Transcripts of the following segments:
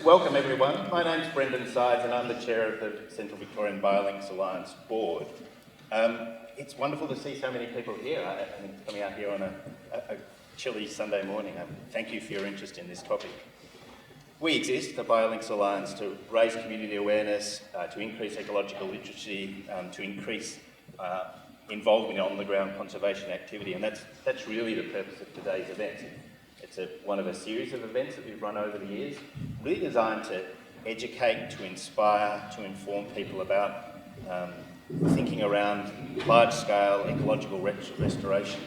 Welcome everyone. My name's Brendan Sides and I'm the chair of the Central Victorian Biolinks Alliance board. It's wonderful to see so many people here. Coming out here on a chilly Sunday morning. Thank you for your interest in this topic. We exist, the Biolinks Alliance, to raise community awareness, to increase ecological literacy, to increase involvement in on-the-ground conservation activity, and that's really the purpose of today's event. It's one of a series of events that we've run over the years, really designed to educate, to inspire, to inform people about thinking around large-scale ecological restoration.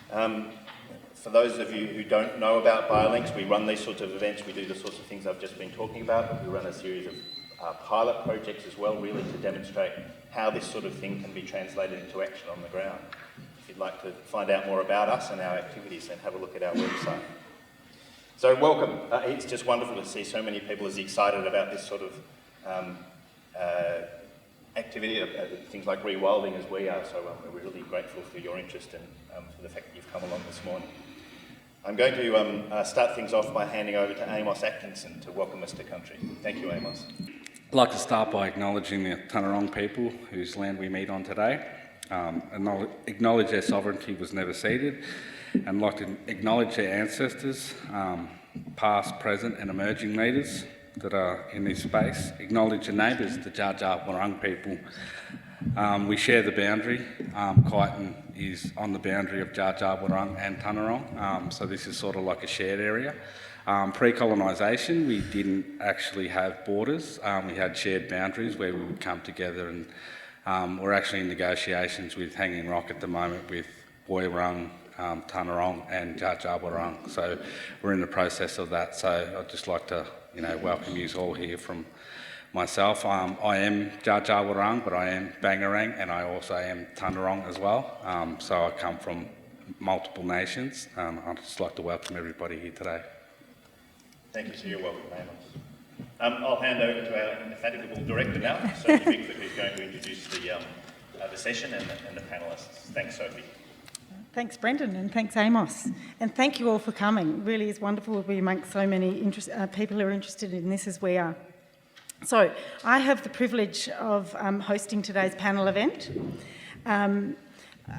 For those of you who don't know about Biolinks, we run these sorts of events, we do the sorts of things I've just been talking about, but we run a series of pilot projects as well, really to demonstrate how this sort of thing can be translated into action on the ground. If you'd like to find out more about us and our activities, then have a look at our website. So welcome. It's just wonderful to see so many people as excited about this sort of activity, things like rewilding as we are, so we're really grateful for your interest and for the fact that you've come along this morning. I'm going to start things off by handing over to Amos Atkinson to welcome us to country. Thank you, Amos. I'd like to start by acknowledging the Tanarong people whose land we meet on today, acknowledge their sovereignty was never ceded, and I'd like to acknowledge their ancestors, past, present and emerging leaders that are in this space, acknowledge the neighbours, the Dja Dja Wurrung people. We share the boundary. Kyneton is on the boundary of Dja Dja Wurrung and Tanarong, so this is sort of like a shared area. Pre-colonisation, we didn't actually have borders. We had shared boundaries where we would come together, and we're actually in negotiations with Hanging Rock at the moment with Woiwurrung, Tanarong and Dja Dja Wurrung. So we're in the process of that. So I'd just like to welcome you all here from myself. I am Dja Dja Wurrung, but I am Bangarang and I also am Tanarong as well. So I come from multiple nations. I'd just like to welcome everybody here today. Thank you, so you're welcome, Amos. I'll hand over to our indefatigable director now, Sophie Bigford, who's going to introduce the session and the panellists. Thanks, Sophie. Thanks, Brendan, and thanks, Amos. And thank you all for coming. It really is wonderful to be amongst so many people who are interested in this as we are. So, I have the privilege of hosting today's panel event.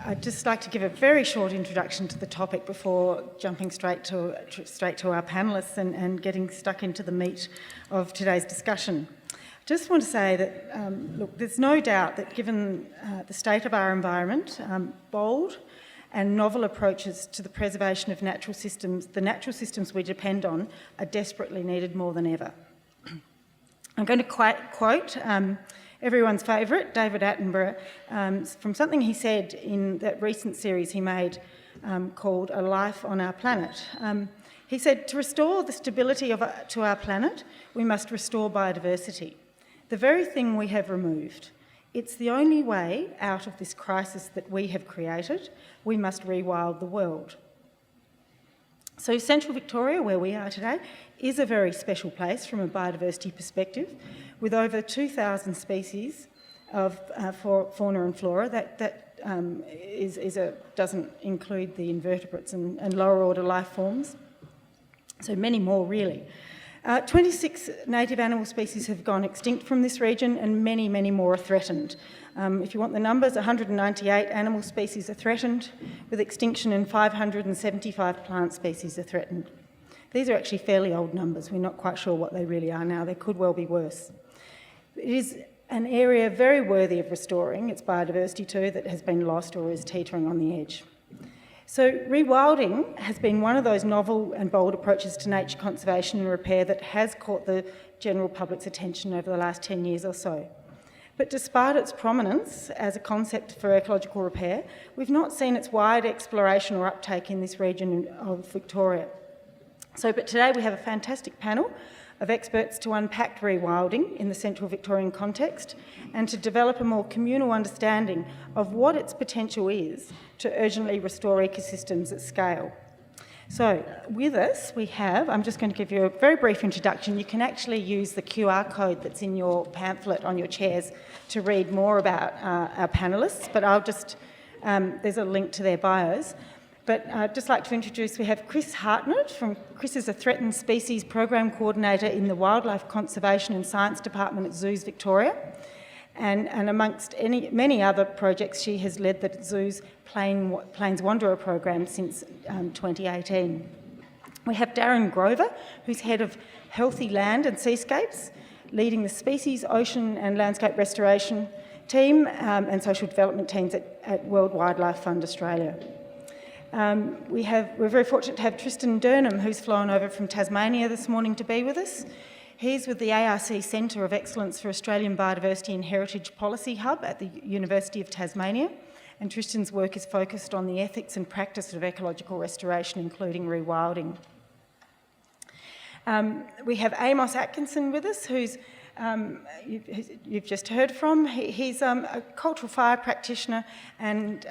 I'd just like to give a very short introduction to the topic before jumping straight to our panellists and getting stuck into the meat of today's discussion. I just want to say that, look, there's no doubt that given the state of our environment, bold and novel approaches to the preservation of natural systems, the natural systems we depend on, are desperately needed more than ever. I'm going to quote everyone's favourite, David Attenborough, from something he said in that recent series he made called A Life on Our Planet. He said, to restore the stability to our planet, we must restore biodiversity, the very thing we have removed. It's the only way out of this crisis that we have created. We must rewild the world. So Central Victoria, where we are today, is a very special place from a biodiversity perspective, with over 2,000 species of fauna and flora. That doesn't include the invertebrates and lower order life forms. So many more, really. 26 native animal species have gone extinct from this region and many, many more are threatened. If you want the numbers, 198 animal species are threatened with extinction and 575 plant species are threatened. These are actually fairly old numbers. We're not quite sure what they really are now. They could well be worse. It is an area very worthy of restoring its biodiversity too that has been lost or is teetering on the edge. So rewilding has been one of those novel and bold approaches to nature conservation and repair that has caught the general public's attention over the last 10 years or so. But despite its prominence as a concept for ecological repair, we've not seen its wide exploration or uptake in this region of Victoria. But today we have a fantastic panel of experts to unpack rewilding in the Central Victorian context and to develop a more communal understanding of what its potential is to urgently restore ecosystems at scale. So with us we have, I'm just going to give you a very brief introduction. You can actually use the QR code that's in your pamphlet on your chairs to read more about our panellists, but I'll just, there's a link to their bios. But I'd just like to introduce, we have Chris Hartnett. Chris is a Threatened Species Program Coordinator in the Wildlife Conservation and Science Department at Zoos Victoria. And amongst many other projects, she has led the Zoo's Plains Wanderer program since 2018. We have Darren Grover, who's head of Healthy Land and Seascapes, leading the Species, Ocean and Landscape Restoration team and social development teams at World Wildlife Fund Australia. We're very fortunate to have Tristan Durnham, who's flown over from Tasmania this morning to be with us. He's with the ARC Centre of Excellence for Australian Biodiversity and Heritage Policy Hub at the University of Tasmania, and Tristan's work is focused on the ethics and practice of ecological restoration, including rewilding. We have Amos Atkinson with us, who's you've just heard from. He's a cultural fire practitioner and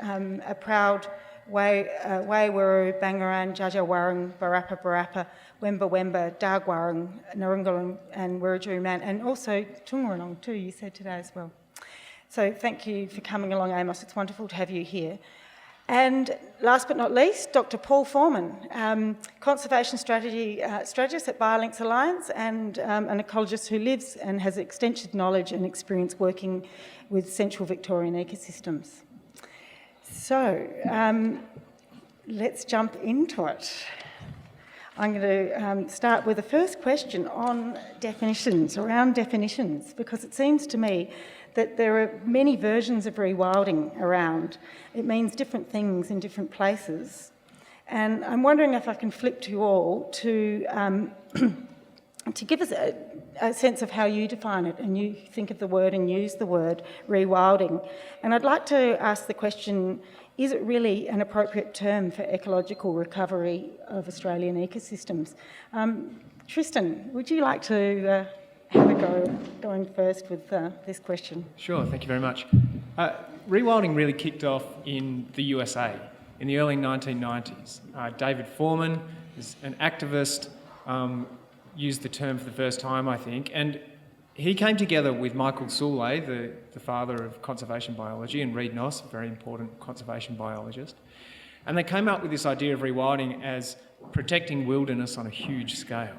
a proud Waywuru, Bangaran, Jaja Warang, Barapa Barapa, Wemba Wemba, Dargwarang, Narungalang and Wiradjuri man, and also Tungaranong too, you said today as well. So thank you for coming along, Amos. It's wonderful to have you here. And last but not least, Dr. Paul Foreman, conservation strategist at Biolinks Alliance and an ecologist who lives and has extensive knowledge and experience working with central Victorian ecosystems. So let's jump into it. I'm going to start with the first question on definitions, around definitions, because it seems to me that there are many versions of rewilding around. It means different things in different places. And I'm wondering if I can flip to you all to give us a sense of how you define it and you think of the word and use the word rewilding. And I'd like to ask the question, is it really an appropriate term for ecological recovery of Australian ecosystems? Tristan, would you like to have a go going first with this question? Sure, thank you very much. Rewilding really kicked off in the USA in the early 1990s. David Foreman is an activist, used the term for the first time, I think, and he came together with Michael Soule, the father of conservation biology, and Reid Noss, a very important conservation biologist. And they came up with this idea of rewilding as protecting wilderness on a huge scale.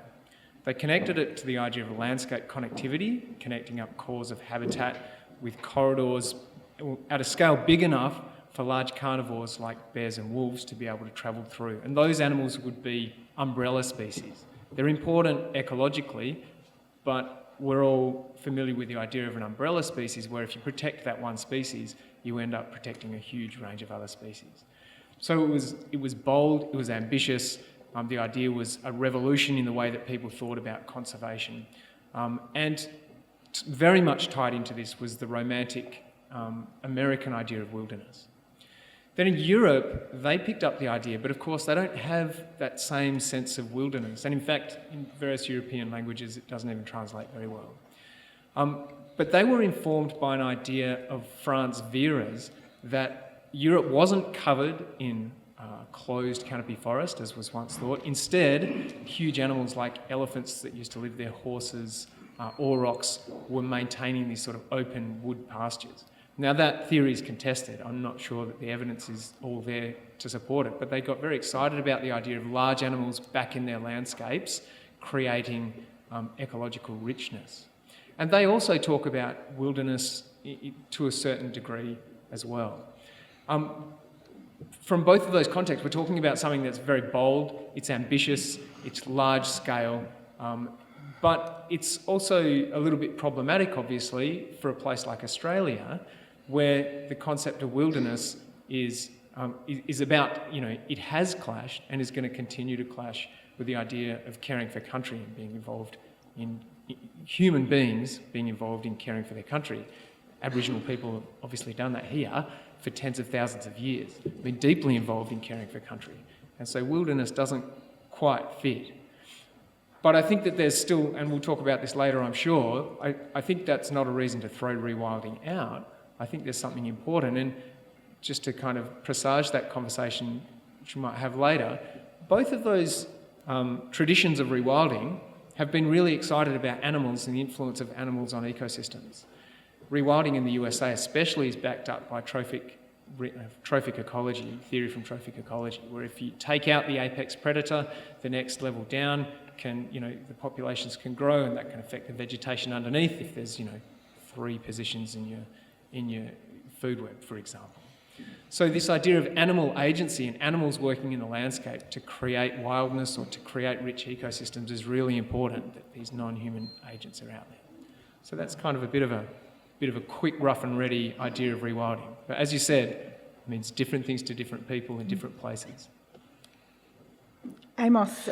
They connected it to the idea of landscape connectivity, connecting up cores of habitat with corridors at a scale big enough for large carnivores like bears and wolves to be able to travel through. And those animals would be umbrella species. They're important ecologically, but we're all familiar with the idea of an umbrella species where if you protect that one species, you end up protecting a huge range of other species. So it was bold, it was ambitious. The idea was a revolution in the way that people thought about conservation. And very much tied into this was the romantic American idea of wilderness. Then in Europe, they picked up the idea, but of course they don't have that same sense of wilderness. And in fact, in various European languages, it doesn't even translate very well. But they were informed by an idea of Franz Wehre's that Europe wasn't covered in closed canopy forest, as was once thought. Instead, huge animals like elephants that used to live there, horses, aurochs, were maintaining these sort of open wood pastures. Now that theory is contested. I'm not sure that the evidence is all there to support it, but they got very excited about the idea of large animals back in their landscapes, creating ecological richness. And they also talk about wilderness to a certain degree as well. From both of those contexts, we're talking about something that's very bold, it's ambitious, it's large scale, but it's also a little bit problematic, obviously, for a place like Australia, where the concept of wilderness is about, it has clashed and is going to continue to clash with the idea of caring for country and being involved in human beings being involved in caring for their country. Aboriginal people have obviously done that here for tens of thousands of years, been deeply involved in caring for country. And so wilderness doesn't quite fit. But I think that there's still, and we'll talk about this later I'm sure, I think that's not a reason to throw rewilding out. I think there's something important, and just to kind of presage that conversation, which we might have later, both of those traditions of rewilding have been really excited about animals and the influence of animals on ecosystems. Rewilding in the USA especially is backed up by trophic trophic ecology, theory from trophic ecology, where if you take out the apex predator, the next level down the populations can grow, and that can affect the vegetation underneath if there's 3 positions in your food web, for example. So this idea of animal agency and animals working in the landscape to create wildness or to create rich ecosystems is really important, that these non-human agents are out there. So that's kind of a bit of a quick, rough and ready idea of rewilding. But as you said, it means different things to different people in different places. Amos,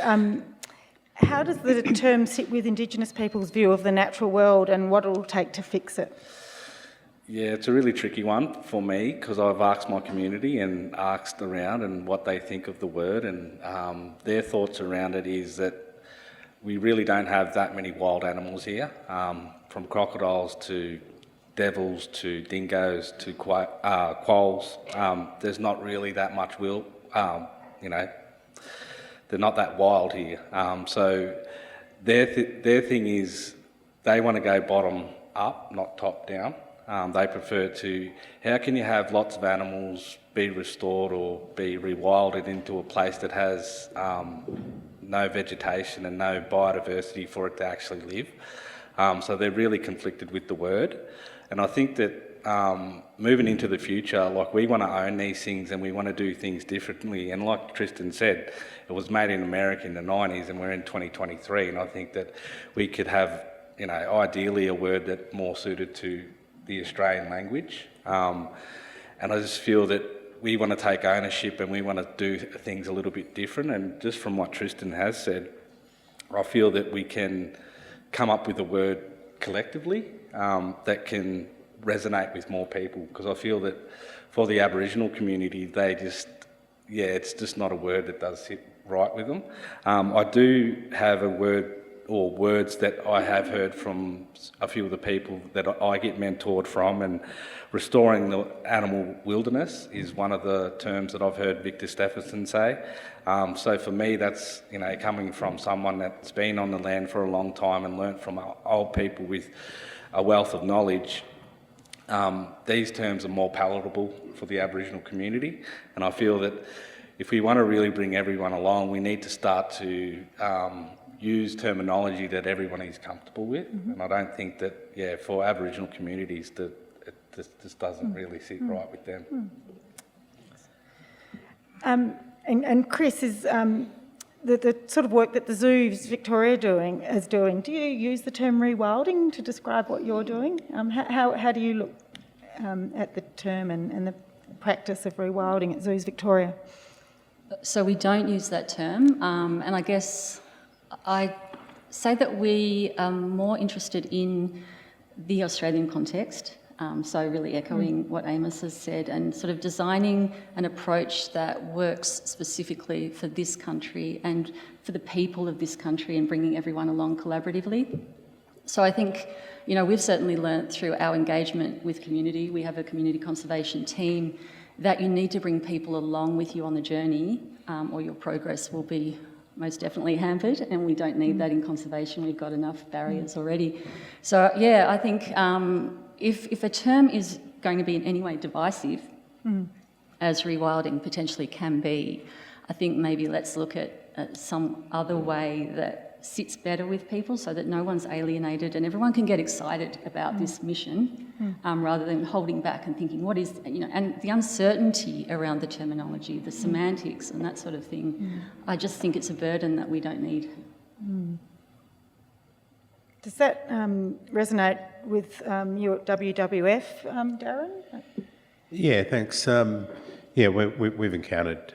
how does the term sit with Indigenous people's view of the natural world and what it will take to fix it? Yeah, it's a really tricky one for me because I've asked my community and asked around and what they think of the word, and their thoughts around it is that we really don't have that many wild animals here, from crocodiles to devils to dingoes to quolls. There's not really that much they're not that wild here. So their thing is they want to go bottom up, not top down. They prefer to, how can you have lots of animals be restored or be rewilded into a place that has no vegetation and no biodiversity for it to actually live? So they're really conflicted with the word. And I think that moving into the future, we want to own these things and we want to do things differently. And like Tristan said, it was made in America in the 90s and we're in 2023. And I think that we could have, ideally a word that's more suited to the Australian language. And I just feel that we want to take ownership and we want to do things a little bit different. And just from what Tristan has said, I feel that we can come up with a word collectively that can resonate with more people, because I feel that for the Aboriginal community, it's just not a word that does sit right with them. I do have a word or words that I have heard from a few of the people that I get mentored from, and restoring the animal wilderness is one of the terms that I've heard Victor Stephenson say. So for me, that's coming from someone that's been on the land for a long time and learnt from old people with a wealth of knowledge. These terms are more palatable for the Aboriginal community, and I feel that if we want to really bring everyone along, we need to start to use terminology that everyone is comfortable with. And I don't think that, for Aboriginal communities, that it just doesn't really sit right with them. And Chris, is the sort of work that the Zoos Victoria is doing, do you use the term rewilding to describe what you're doing? How do you look at the term and the practice of rewilding at Zoos Victoria? So we don't use that term, and I guess I say that we are more interested in the Australian context, so really echoing what Amos has said, and sort of designing an approach that works specifically for this country and for the people of this country, and bringing everyone along collaboratively. So I think, we've certainly learnt through our engagement with community, we have a community conservation team, that you need to bring people along with you on the journey, or your progress will be most definitely hampered, and we don't need that in conservation. We've got enough barriers already. So I think if a term is going to be in any way divisive, as rewilding potentially can be, I think maybe let's look at some other way that sits better with people, so that no one's alienated and everyone can get excited about this mission, rather than holding back and thinking, what is, and the uncertainty around the terminology, the semantics and that sort of thing. I just think it's a burden that we don't need. Does that resonate with you at WWF, Darren? Yeah, thanks. We've encountered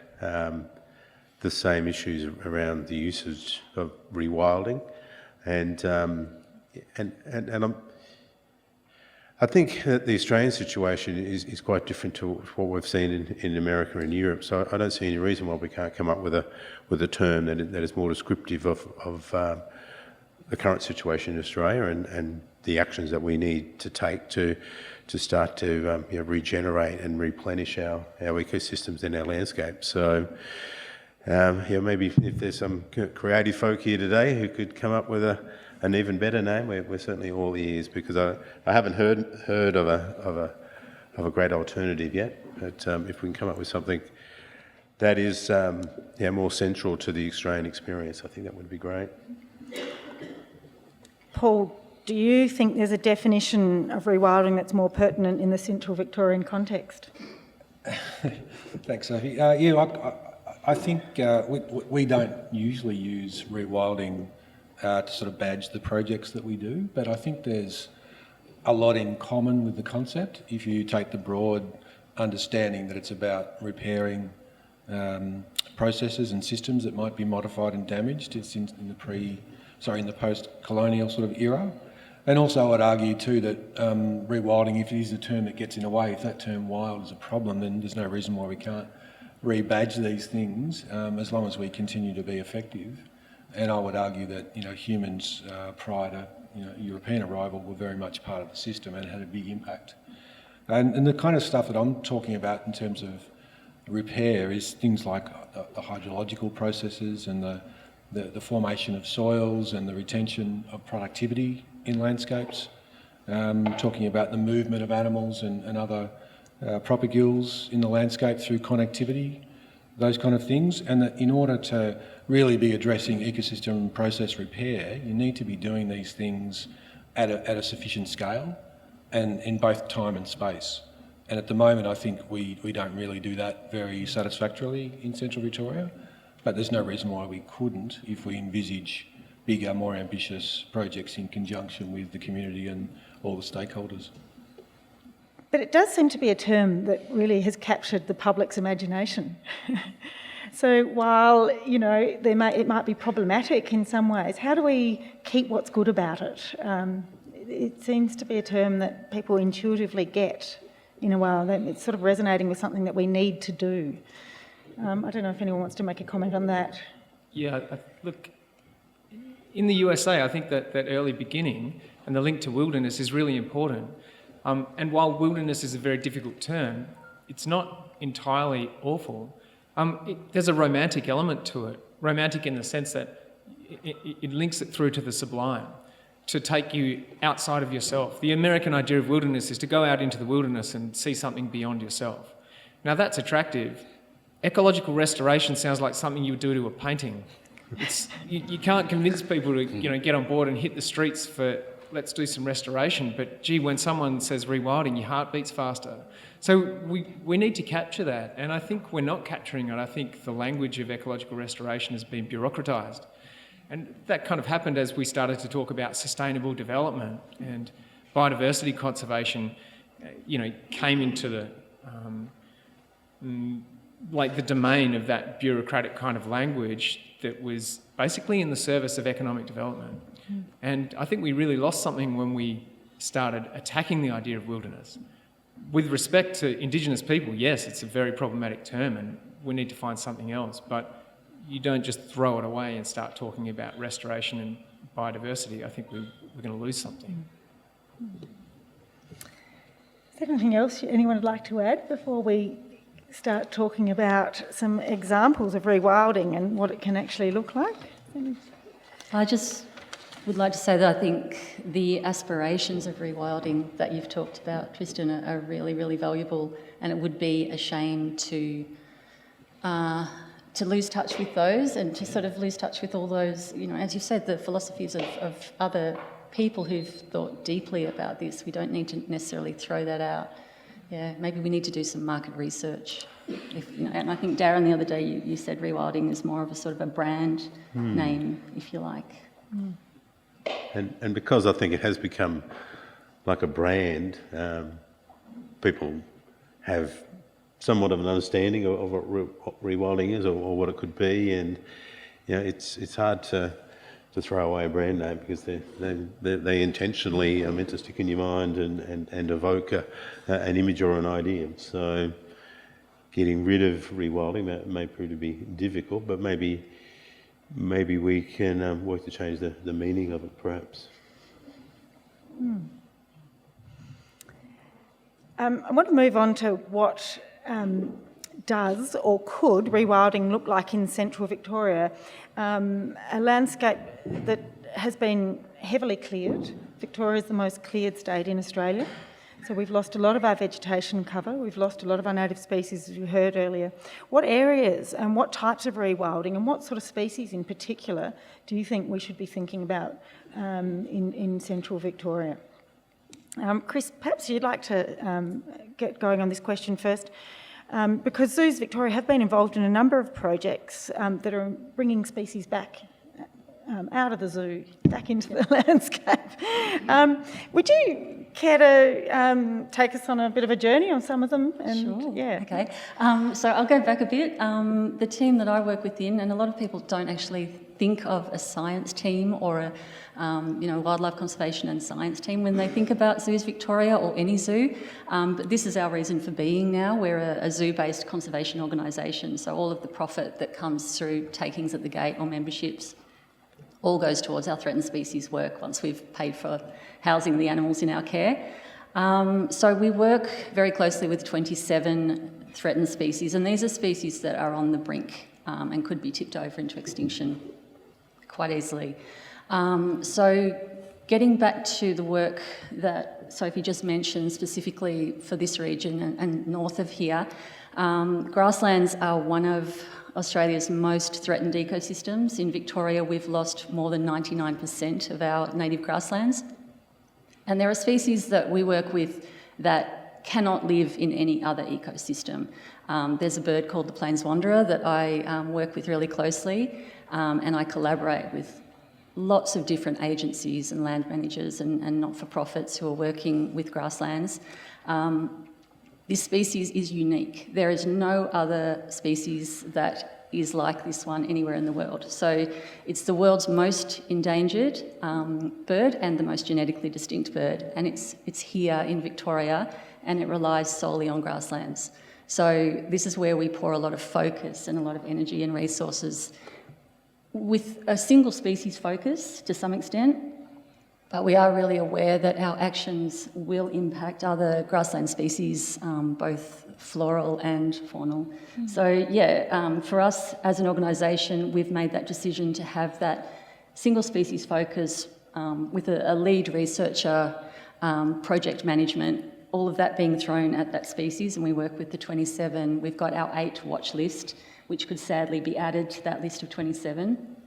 the same issues around the usage of rewilding, and I think that the Australian situation is quite different to what we've seen in America and Europe. So I don't see any reason why we can't come up with a term that is more descriptive of the current situation in Australia and the actions that we need to take to start to regenerate and replenish our ecosystems and our landscape. So. Maybe if there's some creative folk here today who could come up with an even better name, we're certainly all ears, because I haven't heard of a great alternative yet. But if we can come up with something that is more central to the Australian experience, I think that would be great. Paul, do you think there's a definition of rewilding that's more pertinent in the Central Victorian context? Thanks, Sophie. I think we don't usually use rewilding to sort of badge the projects that we do, but I think there's a lot in common with the concept. If you take the broad understanding that it's about repairing processes and systems that might be modified and damaged, it's in the post-colonial sort of era. And also I'd argue too that rewilding, if it is a term that gets in the way, if that term wild is a problem, then there's no reason why we can't rebadge these things as long as we continue to be effective. And I would argue that humans prior to European arrival were very much part of the system and had a big impact. And the kind of stuff that I'm talking about in terms of repair is things like the hydrological processes and the formation of soils and the retention of productivity in landscapes, talking about the movement of animals and other propagules in the landscape through connectivity, those kind of things, and that in order to really be addressing ecosystem and process repair, you need to be doing these things at a sufficient scale and in both time and space. And at the moment, I think we don't really do that very satisfactorily in Central Victoria, but there's no reason why we couldn't if we envisage bigger, more ambitious projects in conjunction with the community and all the stakeholders. But it does seem to be a term that really has captured the public's imagination. So while, it might be problematic in some ways, how do we keep what's good about it? It seems to be a term that people intuitively get in a way. It's sort of resonating with something that we need to do. I don't know if anyone wants to make a comment on that. Yeah, look, in the USA, I think that early beginning and the link to wilderness is really important. And while wilderness is a very difficult term, it's not entirely awful. There's a romantic element to it, romantic in the sense that it links it through to the sublime, to take you outside of yourself. The American idea of wilderness is to go out into the wilderness and see something beyond yourself. Now that's attractive. Ecological restoration sounds like something you would do to a painting. You can't convince people to get on board and hit the streets for let's do some restoration, but gee, when someone says rewilding, your heart beats faster. So we need to capture that, and I think we're not capturing it. I think the language of ecological restoration has been bureaucratised. And that kind of happened as we started to talk about sustainable development, and biodiversity conservation, came into the the domain of that bureaucratic kind of language that was basically in the service of economic development. And I think we really lost something when we started attacking the idea of wilderness. With respect to Indigenous people, yes, it's a very problematic term and we need to find something else, but you don't just throw it away and start talking about restoration and biodiversity. I think we're going to lose something. Is there anything else anyone would like to add before we start talking about some examples of rewilding and what it can actually look like? I just would like to say that I think the aspirations of rewilding that you've talked about, Tristan, are really, really valuable, and it would be a shame to lose touch with those and to sort of lose touch with all those, as you said, the philosophies of other people who've thought deeply about this. We don't need to necessarily throw that out. Yeah, maybe we need to do some market research. And I think, Darren, the other day you said rewilding is more of a sort of a brand name, if you like. And because I think it has become like a brand, people have somewhat of an understanding of what rewilding is or what it could be, and it's hard to throw away a brand name because they intentionally are meant to stick in your mind and evoke an image or an idea. So getting rid of rewilding may prove to be difficult, but maybe we can work to change the meaning of it, perhaps. I want to move on to what does or could rewilding look like in Central Victoria, a landscape that has been heavily cleared. Victoria is the most cleared state in Australia. So we've lost a lot of our vegetation cover, we've lost a lot of our native species, as you heard earlier. What areas and what types of rewilding and what sort of species in particular do you think we should be thinking about in central Victoria? Chris, perhaps you'd like to get going on this question first, because Zoos Victoria have been involved in a number of projects that are bringing species back out of the zoo, back into the landscape. Would you care to take us on a bit of a journey on some of them? Sure. Yeah. Okay. So I'll go back a bit. The team that I work within, and a lot of people don't actually think of a science team or a wildlife conservation and science team when they think about Zoos Victoria or any zoo. But this is our reason for being now. We're a zoo-based conservation organisation, so all of the profit that comes through takings at the gate or memberships all goes towards our threatened species work once we've paid for housing the animals in our care. So we work very closely with 27 threatened species, and these are species that are on the brink and could be tipped over into extinction quite easily. So getting back to the work that Sophie just mentioned specifically for this region and north of here, grasslands are one of Australia's most threatened ecosystems. In Victoria, we've lost more than 99% of our native grasslands. And there are species that we work with that cannot live in any other ecosystem. There's a bird called the Plains Wanderer that I work with really closely, and I collaborate with lots of different agencies and land managers and not-for-profits who are working with grasslands. This species is unique. There is no other species that is like this one anywhere in the world. So it's the world's most endangered bird and the most genetically distinct bird. And it's here in Victoria, and it relies solely on grasslands. So this is where we pour a lot of focus and a lot of energy and resources with a single species focus to some extent. But we are really aware that our actions will impact other grassland species, both floral and faunal. So for us as an organisation, we've made that decision to have that single species focus with a lead researcher, project management, all of that being thrown at that species, and we work with the 27. We've got our 8 watch list, which could sadly be added to that list of 27.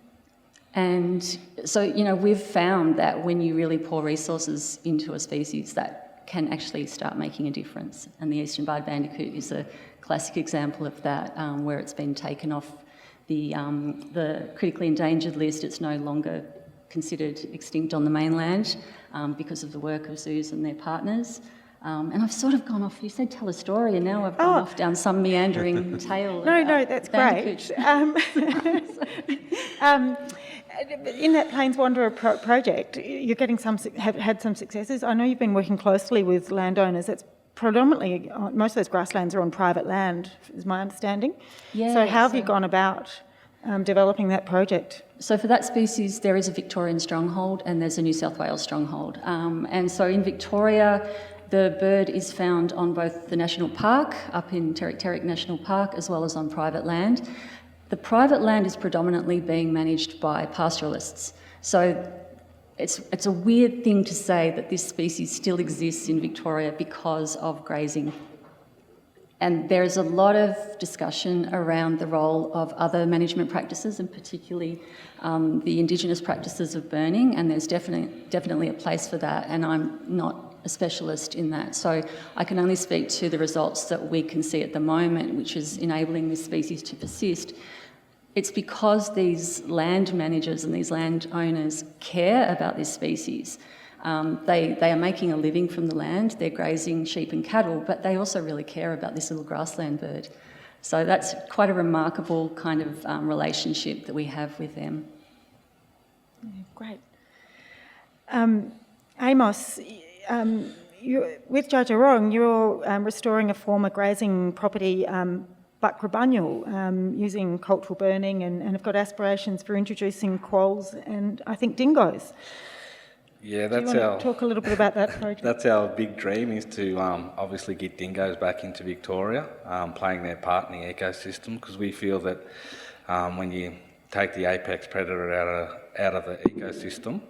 And so, we've found that when you really pour resources into a species, that can actually start making a difference. And the eastern barred bandicoot is a classic example of that, where it's been taken off the critically endangered list. It's no longer considered extinct on the mainland because of the work of zoos and their partners. And I've sort of gone off, you said tell a story, and now I've gone off down some meandering tale. No, that's great. In that Plains Wanderer project, you're getting have had some successes. I know you've been working closely with landowners. That's predominantly, most of those grasslands are on private land, is my understanding. Yeah, so how have you gone about developing that project? So for that species, there is a Victorian stronghold and there's a New South Wales stronghold. And so in Victoria, the bird is found on both the National Park, up in Terek National Park, as well as on private land. The private land is predominantly being managed by pastoralists. So it's a weird thing to say that this species still exists in Victoria because of grazing. And there's a lot of discussion around the role of other management practices, and particularly the Indigenous practices of burning, and there's definitely a place for that, and I'm not a specialist in that. So I can only speak to the results that we can see at the moment, which is enabling this species to persist. It's because these land managers and these landowners care about this species. They are making a living from the land, they're grazing sheep and cattle, but they also really care about this little grassland bird. So that's quite a remarkable kind of relationship that we have with them. Yeah, great. Amos, with Judgerong, you're restoring a former grazing property, Buckrebunyal, using cultural burning and have got aspirations for introducing quolls and I think dingoes. Yeah, Do you want to talk a little bit about that project? That's our big dream, is to obviously get dingoes back into Victoria, playing their part in the ecosystem, because we feel that when you take the apex predator out of the ecosystem,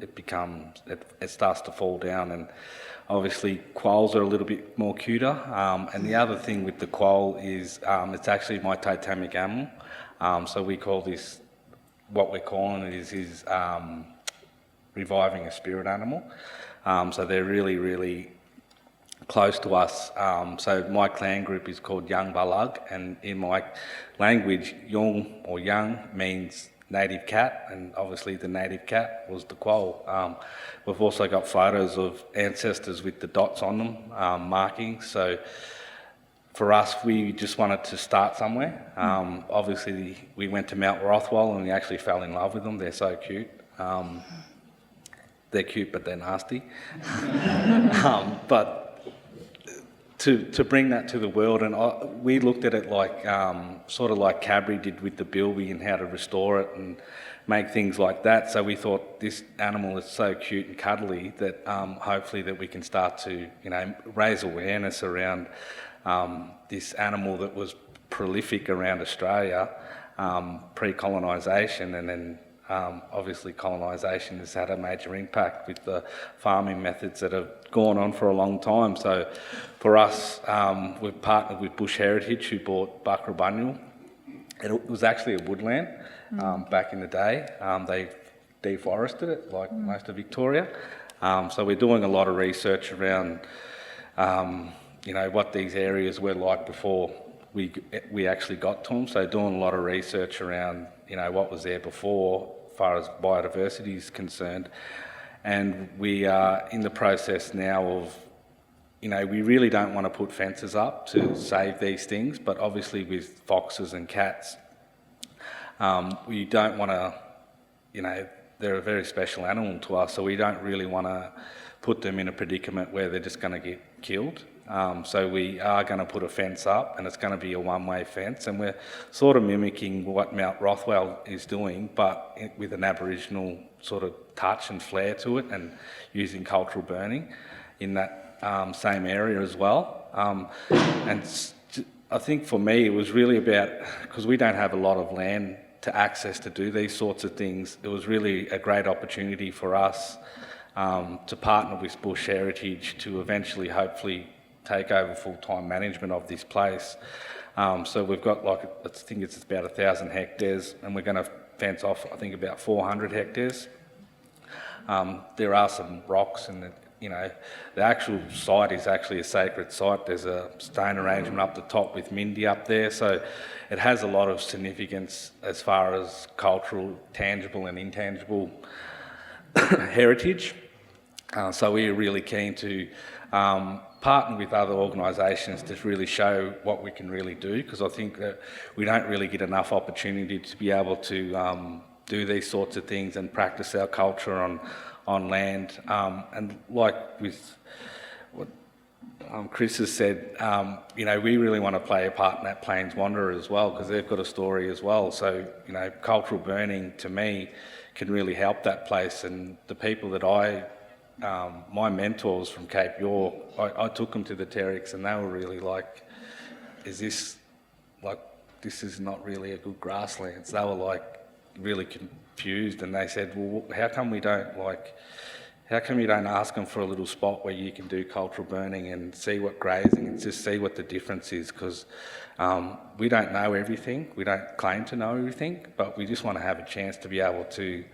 it starts to fall down, and obviously quolls are a little bit more cuter. And the other thing with the quoll is it's actually my totemic animal. So we call this, what we're calling it is reviving a spirit animal. So they're really, really close to us. So my clan group is called Young Balug, and in my language, Yung or Young means native cat, and obviously the native cat was the quoll. We've also got photos of ancestors with the dots on them, markings. So for us, we just wanted to start somewhere. Obviously, we went to Mount Rothwell and we actually fell in love with them. They're so cute. They're cute, but they're nasty. But to bring that to the world, and we looked at it like sort of like Cadbury did with the bilby and how to restore it and make things like that. So we thought this animal is so cute and cuddly that hopefully that we can start to raise awareness around this animal that was prolific around Australia pre-colonisation, and then obviously colonisation has had a major impact with the farming methods that have gone on for a long time. So for us, we've partnered with Bush Heritage, who bought Buckra. It was actually a woodland back in the day. They deforested it like most of Victoria. So we're doing a lot of research around what these areas were like before we actually got to them. So doing a lot of research around what was there before as far as biodiversity is concerned. And we are in the process now of, we really don't want to put fences up to save these things, but obviously with foxes and cats, we don't want to, they're a very special animal to us, so we don't really want to put them in a predicament where they're just going to get killed. So we are going to put a fence up, and it's going to be a one-way fence, and we're sort of mimicking what Mount Rothwell is doing, but with an Aboriginal sort of touch and flair to it, and using cultural burning in that same area as well. And I think for me it was really about, because we don't have a lot of land to access to do these sorts of things, it was really a great opportunity for us to partner with Bush Heritage to eventually hopefully take over full-time management of this place. So we've got I think it's about 1,000 hectares, and we're going to fence off I think about 400 hectares. There are some rocks, and the actual site is actually a sacred site. There's a stone arrangement up the top with Mindy up there, so it has a lot of significance as far as cultural, tangible and intangible heritage. So we're really keen to partner with other organisations to really show what we can really do, because I think that we don't really get enough opportunity to be able to do these sorts of things and practice our culture on land. And like with what Chris has said, we really want to play a part in that Plains Wanderer as well, because they've got a story as well. So, cultural burning to me can really help that place. And the people that my mentors from Cape York, I took them to the Terrix, and they were really like, this is not really a good grasslands. They were like really confused, and they said, well, how come you don't ask them for a little spot where you can do cultural burning and see what grazing and just see what the difference is, because we don't know everything, we don't claim to know everything, but we just want to have a chance to be able to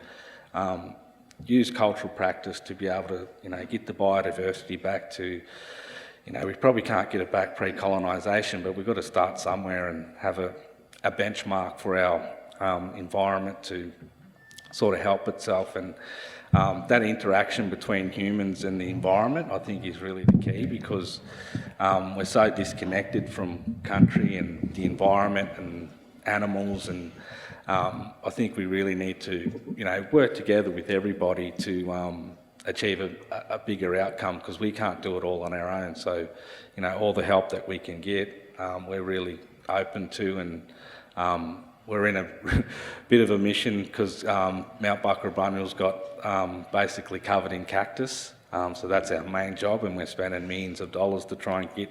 use cultural practice to be able to get the biodiversity back to, we probably can't get it back pre-colonisation, but we've got to start somewhere and have a benchmark for our environment to sort of help itself. And that interaction between humans and the environment, I think, is really the key, because we're so disconnected from country and the environment and animals, and I think we really need to, work together with everybody to achieve a bigger outcome, because we can't do it all on our own. So, all the help that we can get, we're really open to, and we're in a bit of a mission, because Mount Buckra got basically covered in cactus. So that's our main job, and we're spending millions of dollars to try and get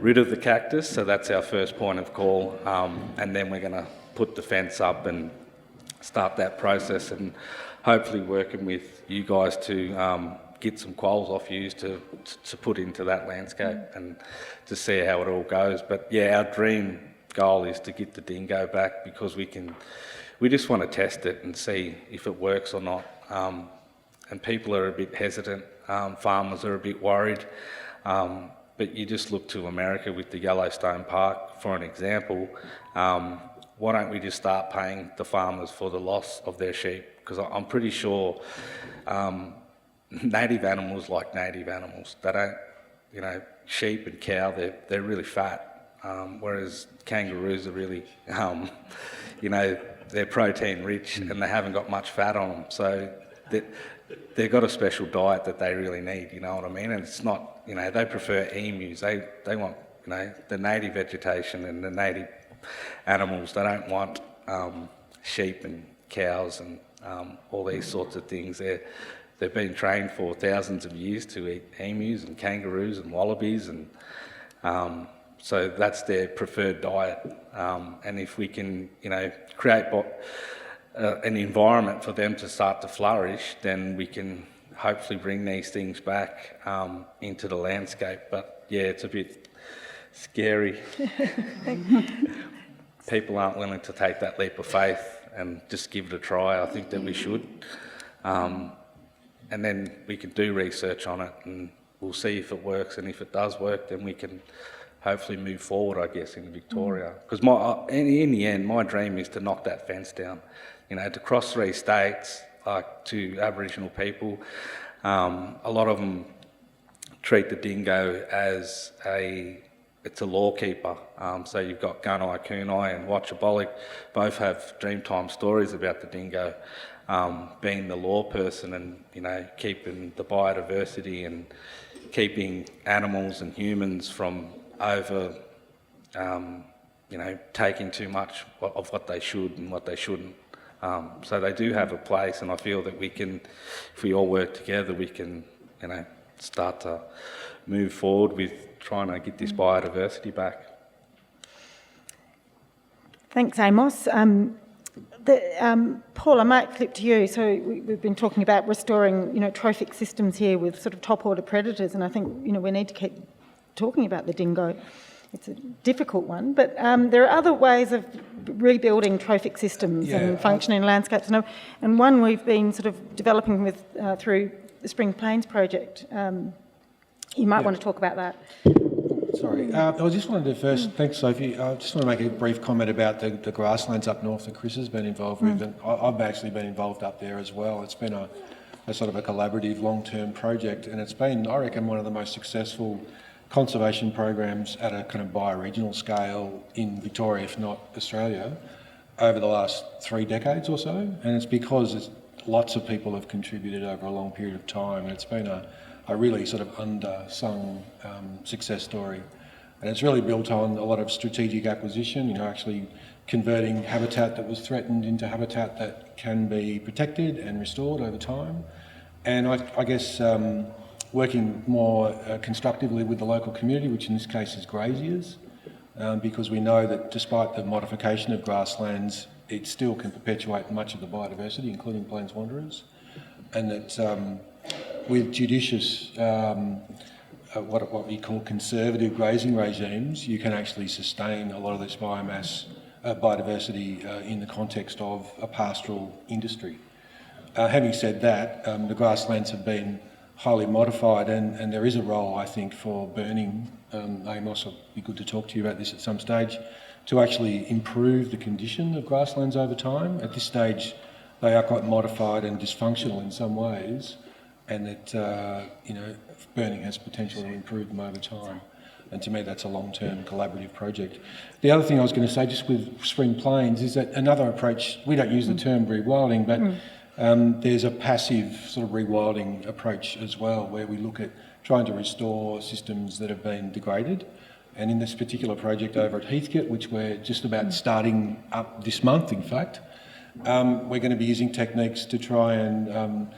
rid of the cactus. So that's our first point of call, and then we're going to put the fence up and start that process, and hopefully working with you guys to get some quolls off you to put into that landscape and to see how it all goes. But yeah, our dream goal is to get the dingo back, because we just want to test it and see if it works or not. And people are a bit hesitant, farmers are a bit worried, but you just look to America with the Yellowstone Park for an example. Why don't we just start paying the farmers for the loss of their sheep? Because I'm pretty sure native animals like native animals. They don't, sheep and cow, they're really fat, whereas kangaroos are really, they're protein rich and they haven't got much fat on them. So they've got a special diet that they really need, you know what I mean? And it's not, they prefer emus. They want, the native vegetation and the native animals. They don't want sheep and cows and all these sorts of things. They've been trained for thousands of years to eat emus and kangaroos and wallabies, and so that's their preferred diet. And if we can, create an environment for them to start to flourish, then we can hopefully bring these things back into the landscape. But yeah, it's a bit scary. People aren't willing to take that leap of faith and just give it a try. I think that we should. And then we can do research on it and we'll see if it works, and if it does work, then we can hopefully move forward, I guess, in Victoria. Because in the end, my dream is to knock that fence down, to cross 3 states, like to Aboriginal people. A lot of them treat the dingo as it's a law keeper. So you've got Gunai, Kunai and Watchabolik, both have Dreamtime stories about the dingo being the law person and, keeping the biodiversity and keeping animals and humans from taking too much of what they should and what they shouldn't. So they do have a place, and I feel that we can, if we all work together, we can, start to move forward with trying to get this biodiversity back. Thanks, Amos. Paul, I might flip to you. So we've been talking about restoring, trophic systems here with sort of top-order predators, and I think, we need to keep talking about the dingo. It's a difficult one, but there are other ways of rebuilding trophic systems and functioning landscapes, and one we've been sort of developing with through the Spring Plains project. You might want to talk about that. Sorry, I just wanted to first, thanks Sophie, I just want to make a brief comment about the grasslands up north that Chris has been involved with, and I've actually been involved up there as well. It's been a sort of a collaborative long-term project, and it's been, I reckon, one of the most successful conservation programs at a kind of bioregional scale in Victoria, if not Australia, over the last 3 decades or so. And it's because lots of people have contributed over a long period of time, and it's been a really sort of undersung success story. And it's really built on a lot of strategic acquisition, actually converting habitat that was threatened into habitat that can be protected and restored over time. And I guess working more constructively with the local community, which in this case is graziers, because we know that despite the modification of grasslands, it still can perpetuate much of the biodiversity, including plains wanderers, and that with judicious, what we call conservative grazing regimes, you can actually sustain a lot of this biodiversity in the context of a pastoral industry. Having said that, the grasslands have been highly modified, and there is a role, I think, for burning. Amos, it'll be good to talk to you about this at some stage, to actually improve the condition of grasslands over time. At this stage, they are quite modified and dysfunctional in some ways, and that burning has potential to improve them over time. And to me, that's a long-term collaborative project. The other thing I was going to say, just with Spring Plains, is that another approach, we don't use the term rewilding, but there's a passive sort of rewilding approach as well, where we look at trying to restore systems that have been degraded. And in this particular project over at Heathcote, which we're just about starting up this month, in fact, we're going to be using techniques to try and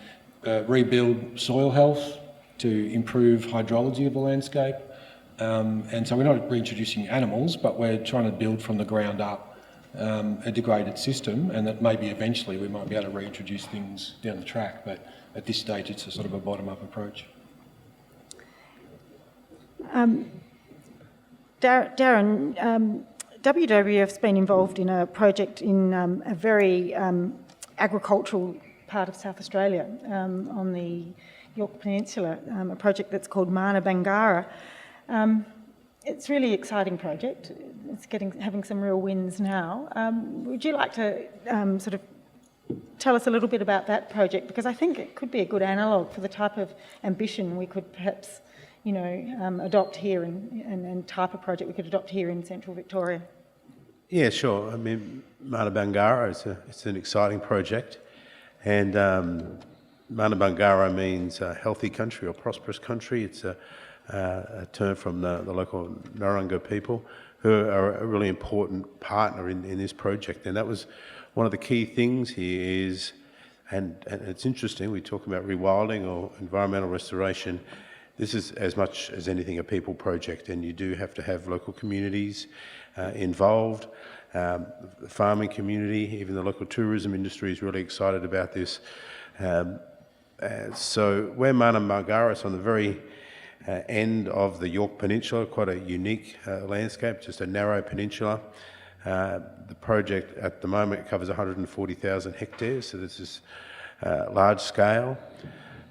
rebuild soil health, to improve hydrology of the landscape. And so we're not reintroducing animals, but we're trying to build from the ground up a degraded system, and that maybe eventually we might be able to reintroduce things down the track, but at this stage it's a sort of a bottom-up approach. Darren, WWF's been involved in a project in a very agricultural part of South Australia on the Yorke Peninsula, a project that's called Mana Bangara. It's a really exciting project. It's having some real wins now. Would you like to sort of tell us a little bit about that project? Because I think it could be a good analogue for the type of ambition we could perhaps, adopt here and type of project we could adopt here in Central Victoria. Yeah, sure. I mean, Mana Bangara it's an exciting project, and Mana Bangara means healthy country or prosperous country. It's a term from the local Narungga people, who are a really important partner in this project. And that was one of the key things here is, and it's interesting, we talk about rewilding or environmental restoration. This is as much as anything a people project, and you do have to have local communities involved. The farming community, even the local tourism industry is really excited about this. So where Mana Bangara is on the very end of the Yorke Peninsula, quite a unique landscape, just a narrow peninsula. The project at the moment covers 140,000 hectares, so this is large scale.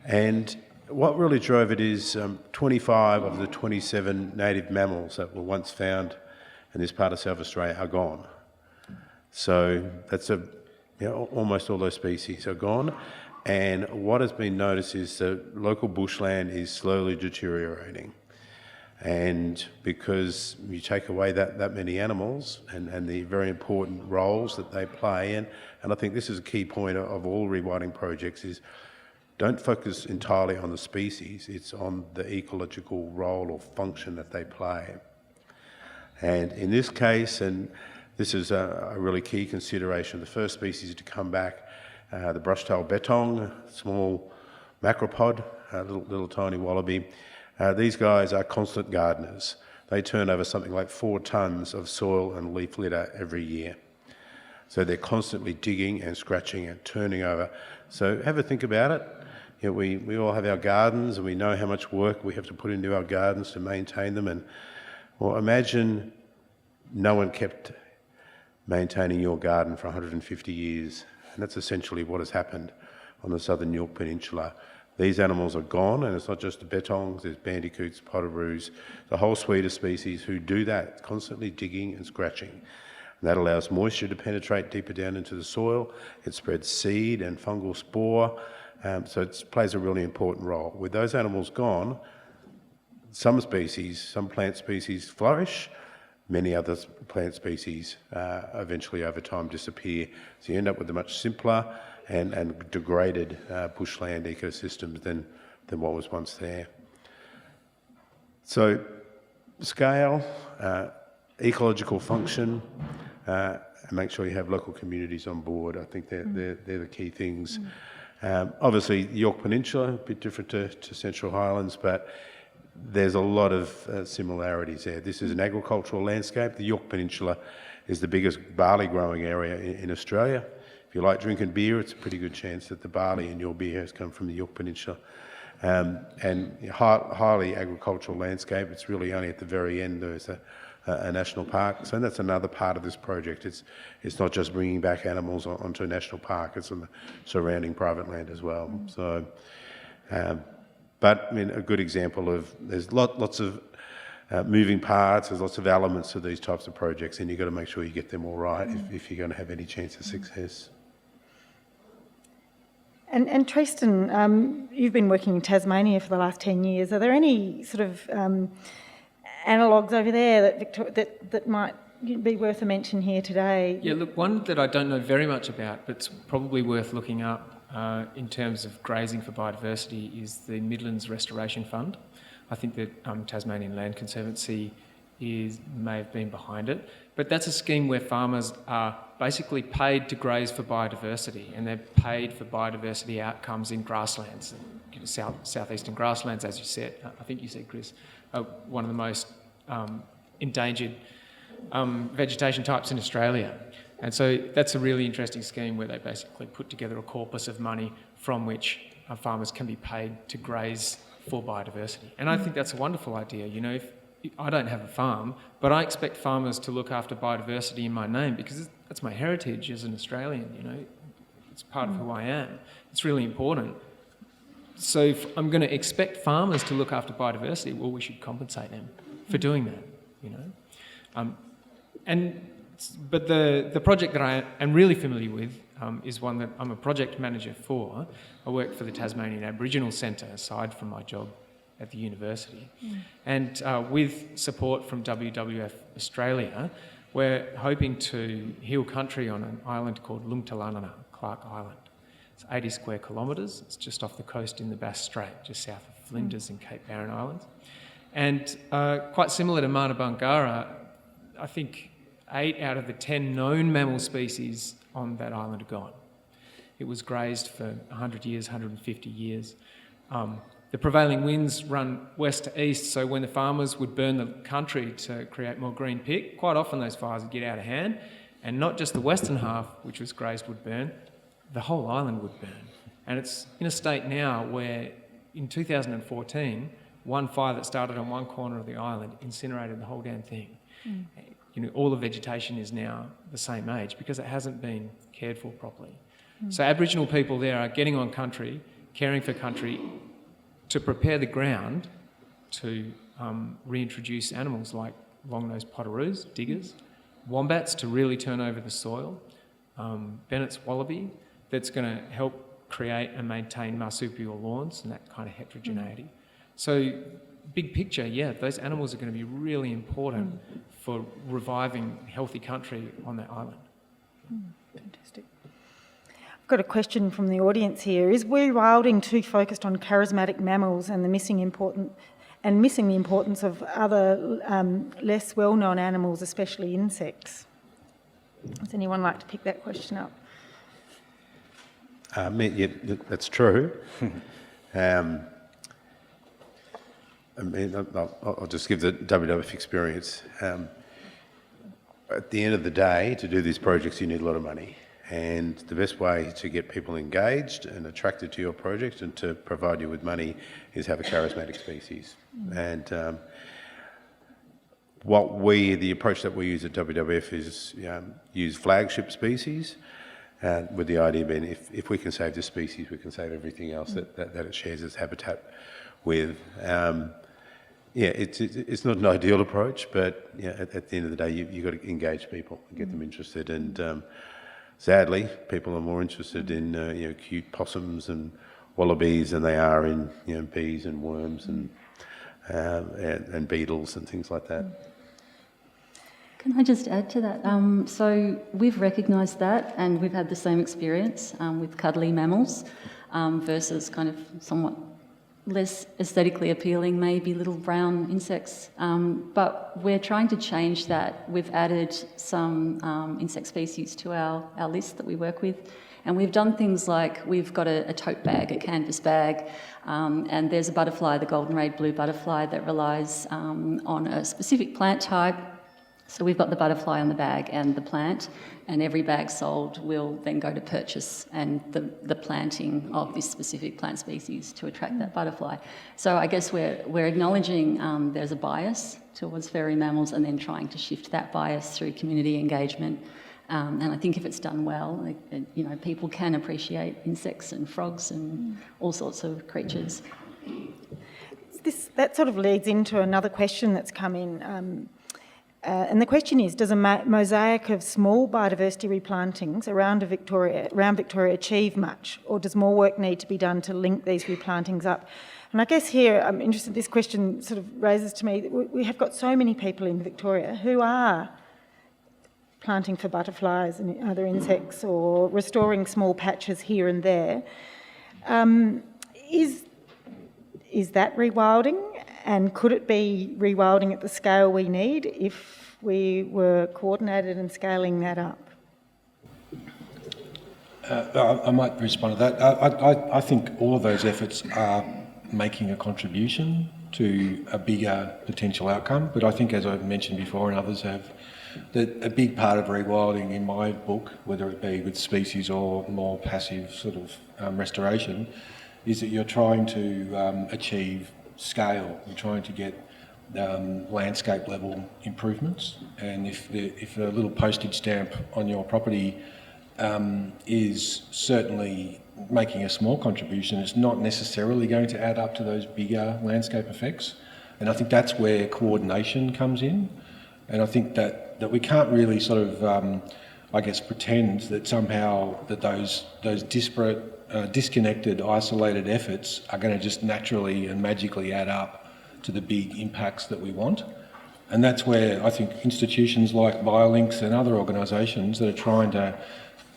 And what really drove it is 25 of the 27 native mammals that were once found in this part of South Australia are gone. So that's almost all those species are gone. And what has been noticed is that local bushland is slowly deteriorating. And because you take away that many animals and the very important roles that they play, and I think this is a key point of all rewilding projects, is don't focus entirely on the species, it's on the ecological role or function that they play. And in this case, and this is a really key consideration, the first species to come back, the brush-tailed bettong, small macropod, little tiny wallaby. These guys are constant gardeners. They turn over something like 4 tonnes of soil and leaf litter every year. So they're constantly digging and scratching and turning over. So have a think about it. We all have our gardens, and we know how much work we have to put into our gardens to maintain them. And well, imagine no one kept maintaining your garden for 150 years. And that's essentially what has happened on the southern Yorke Peninsula. These animals are gone, and it's not just the bettongs, there's bandicoots, potoroos, the whole suite of species who do that, constantly digging and scratching. And that allows moisture to penetrate deeper down into the soil. It spreads seed and fungal spore, so it plays a really important role. With those animals gone, some plant species flourish, many other plant species eventually over time disappear. So you end up with a much simpler and degraded bushland ecosystems than what was once there. So scale, ecological function, and make sure you have local communities on board. I think they're the key things. Obviously, the Yorke Peninsula, a bit different to Central Highlands, but there's a lot of similarities there. This is an agricultural landscape. The Yorke Peninsula is the biggest barley growing area in Australia. If you like drinking beer, it's a pretty good chance that the barley in your beer has come from the Yorke Peninsula. And highly agricultural landscape. It's really only at the very end there's a national park. So that's another part of this project. It's not just bringing back animals onto a national park, it's on the surrounding private land as well. So, but I mean, a good example of, there's lots of moving parts, there's lots of elements to these types of projects, and you've got to make sure you get them all right if you're going to have any chance of success. And Tristan, you've been working in Tasmania for the last 10 years. Are there any sort of analogues over there that might be worth a mention here today? Yeah, look, one that I don't know very much about, but it's probably worth looking up in terms of grazing for biodiversity, is the Midlands Restoration Fund. I think that Tasmanian Land Conservancy may have been behind it. But that's a scheme where farmers are basically paid to graze for biodiversity, and they're paid for biodiversity outcomes in grasslands, southeastern grasslands, as you said. I think you said, Chris, one of the most endangered vegetation types in Australia. And so that's a really interesting scheme where they basically put together a corpus of money from which farmers can be paid to graze for biodiversity. And I think that's a wonderful idea. You know, if I don't have a farm, but I expect farmers to look after biodiversity in my name because that's my heritage as an Australian, you know. It's part of who I am. It's really important. So if I'm going to expect farmers to look after biodiversity, well, we should compensate them for doing that, you know. But the project that I am really familiar with is one that I'm a project manager for. I work for the Tasmanian Aboriginal Centre aside from my job at the university. And with support from WWF Australia, we're hoping to heal country on an island called Lungtalanana, Clark Island. It's 80 square kilometres. It's just off the coast in the Bass Strait, just south of Flinders and Cape Barren Islands. And quite similar to Mana Bangara, I think 8 out of the 10 known mammal species on that island are gone. It was grazed for 100 years, 150 years. The prevailing winds run west to east, so when the farmers would burn the country to create more green pick, quite often those fires would get out of hand, and not just the western half, which was grazed, would burn, the whole island would burn. And it's in a state now where in 2014, one fire that started on one corner of the island incinerated the whole damn thing. You know, all the vegetation is now the same age because it hasn't been cared for properly. So Aboriginal people there are getting on country, caring for country to prepare the ground to reintroduce animals like long-nosed potoroos, diggers, wombats to really turn over the soil, Bennett's wallaby that's going to help create and maintain marsupial lawns and that kind of heterogeneity. So big picture, yeah, those animals are going to be really important for reviving healthy country on that island. Fantastic. I've got a question from the audience here. Is rewilding too focused on charismatic mammals and missing the importance of other less well-known animals, especially insects? Does anyone like to pick that question up? Yeah, that's true. I mean, I'll just give the WWF experience. At the end of the day, to do these projects, you need a lot of money. And the best way to get people engaged and attracted to your project and to provide you with money is have a charismatic species. And the approach that we use at WWF is use flagship species, with the idea being if we can save this species, we can save everything else that it shares its habitat with. It's not an ideal approach, but at the end of the day, you've got to engage people and get them interested. And sadly, people are more interested in cute possums and wallabies than they are in bees and worms and beetles and things like that. Can I just add to that? So we've recognised that, and we've had the same experience with cuddly mammals versus kind of somewhat less aesthetically appealing, maybe little brown insects. But we're trying to change that. We've added some insect species to our list that we work with. And we've done things like we've got a tote bag, a canvas bag, and there's a butterfly, the golden-rayed blue butterfly, that relies on a specific plant type. So we've got the butterfly on the bag and the plant, and every bag sold will then go to purchase and the planting of this specific plant species to attract that butterfly. So I guess we're acknowledging there's a bias towards furry mammals and then trying to shift that bias through community engagement. And I think if it's done well, people can appreciate insects and frogs and all sorts of creatures. That sort of leads into another question that's come in. And the question is, does a mosaic of small biodiversity replantings around Victoria achieve much, or does more work need to be done to link these replantings up? And I guess here, I'm interested, this question sort of raises to me, we have got so many people in Victoria who are planting for butterflies and other insects or restoring small patches here and there. Is that rewilding? And could it be rewilding at the scale we need if we were coordinated and scaling that up? I might respond to that. I think all of those efforts are making a contribution to a bigger potential outcome, but I think, as I've mentioned before and others have that a big part of rewilding in my book, whether it be with species or more passive sort of restoration, is that you're trying to achieve scale. You're trying to get landscape level improvements, and if a little postage stamp on your property is certainly making a small contribution, it's not necessarily going to add up to those bigger landscape effects. And I think that's where coordination comes in. And I think that we can't really sort of, I guess, pretend that somehow that those disparate, disconnected, isolated efforts are going to just naturally and magically add up to the big impacts that we want. And that's where I think institutions like Biolinks and other organisations that are trying to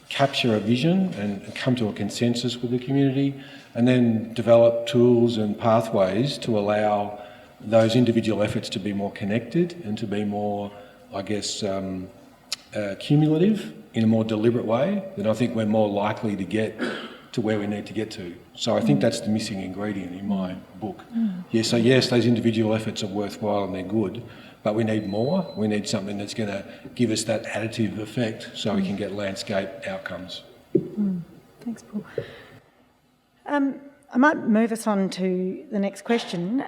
capture a vision and come to a consensus with the community, and then develop tools and pathways to allow those individual efforts to be more connected and to be more, I guess, cumulative in a more deliberate way, then I think we're more likely to get to where we need to get to. So I think that's the missing ingredient in my book. Yes, so yes, those individual efforts are worthwhile and they're good, but we need more. We need something that's going to give us that additive effect so we can get landscape outcomes. Thanks, Paul. I might move us on to the next question.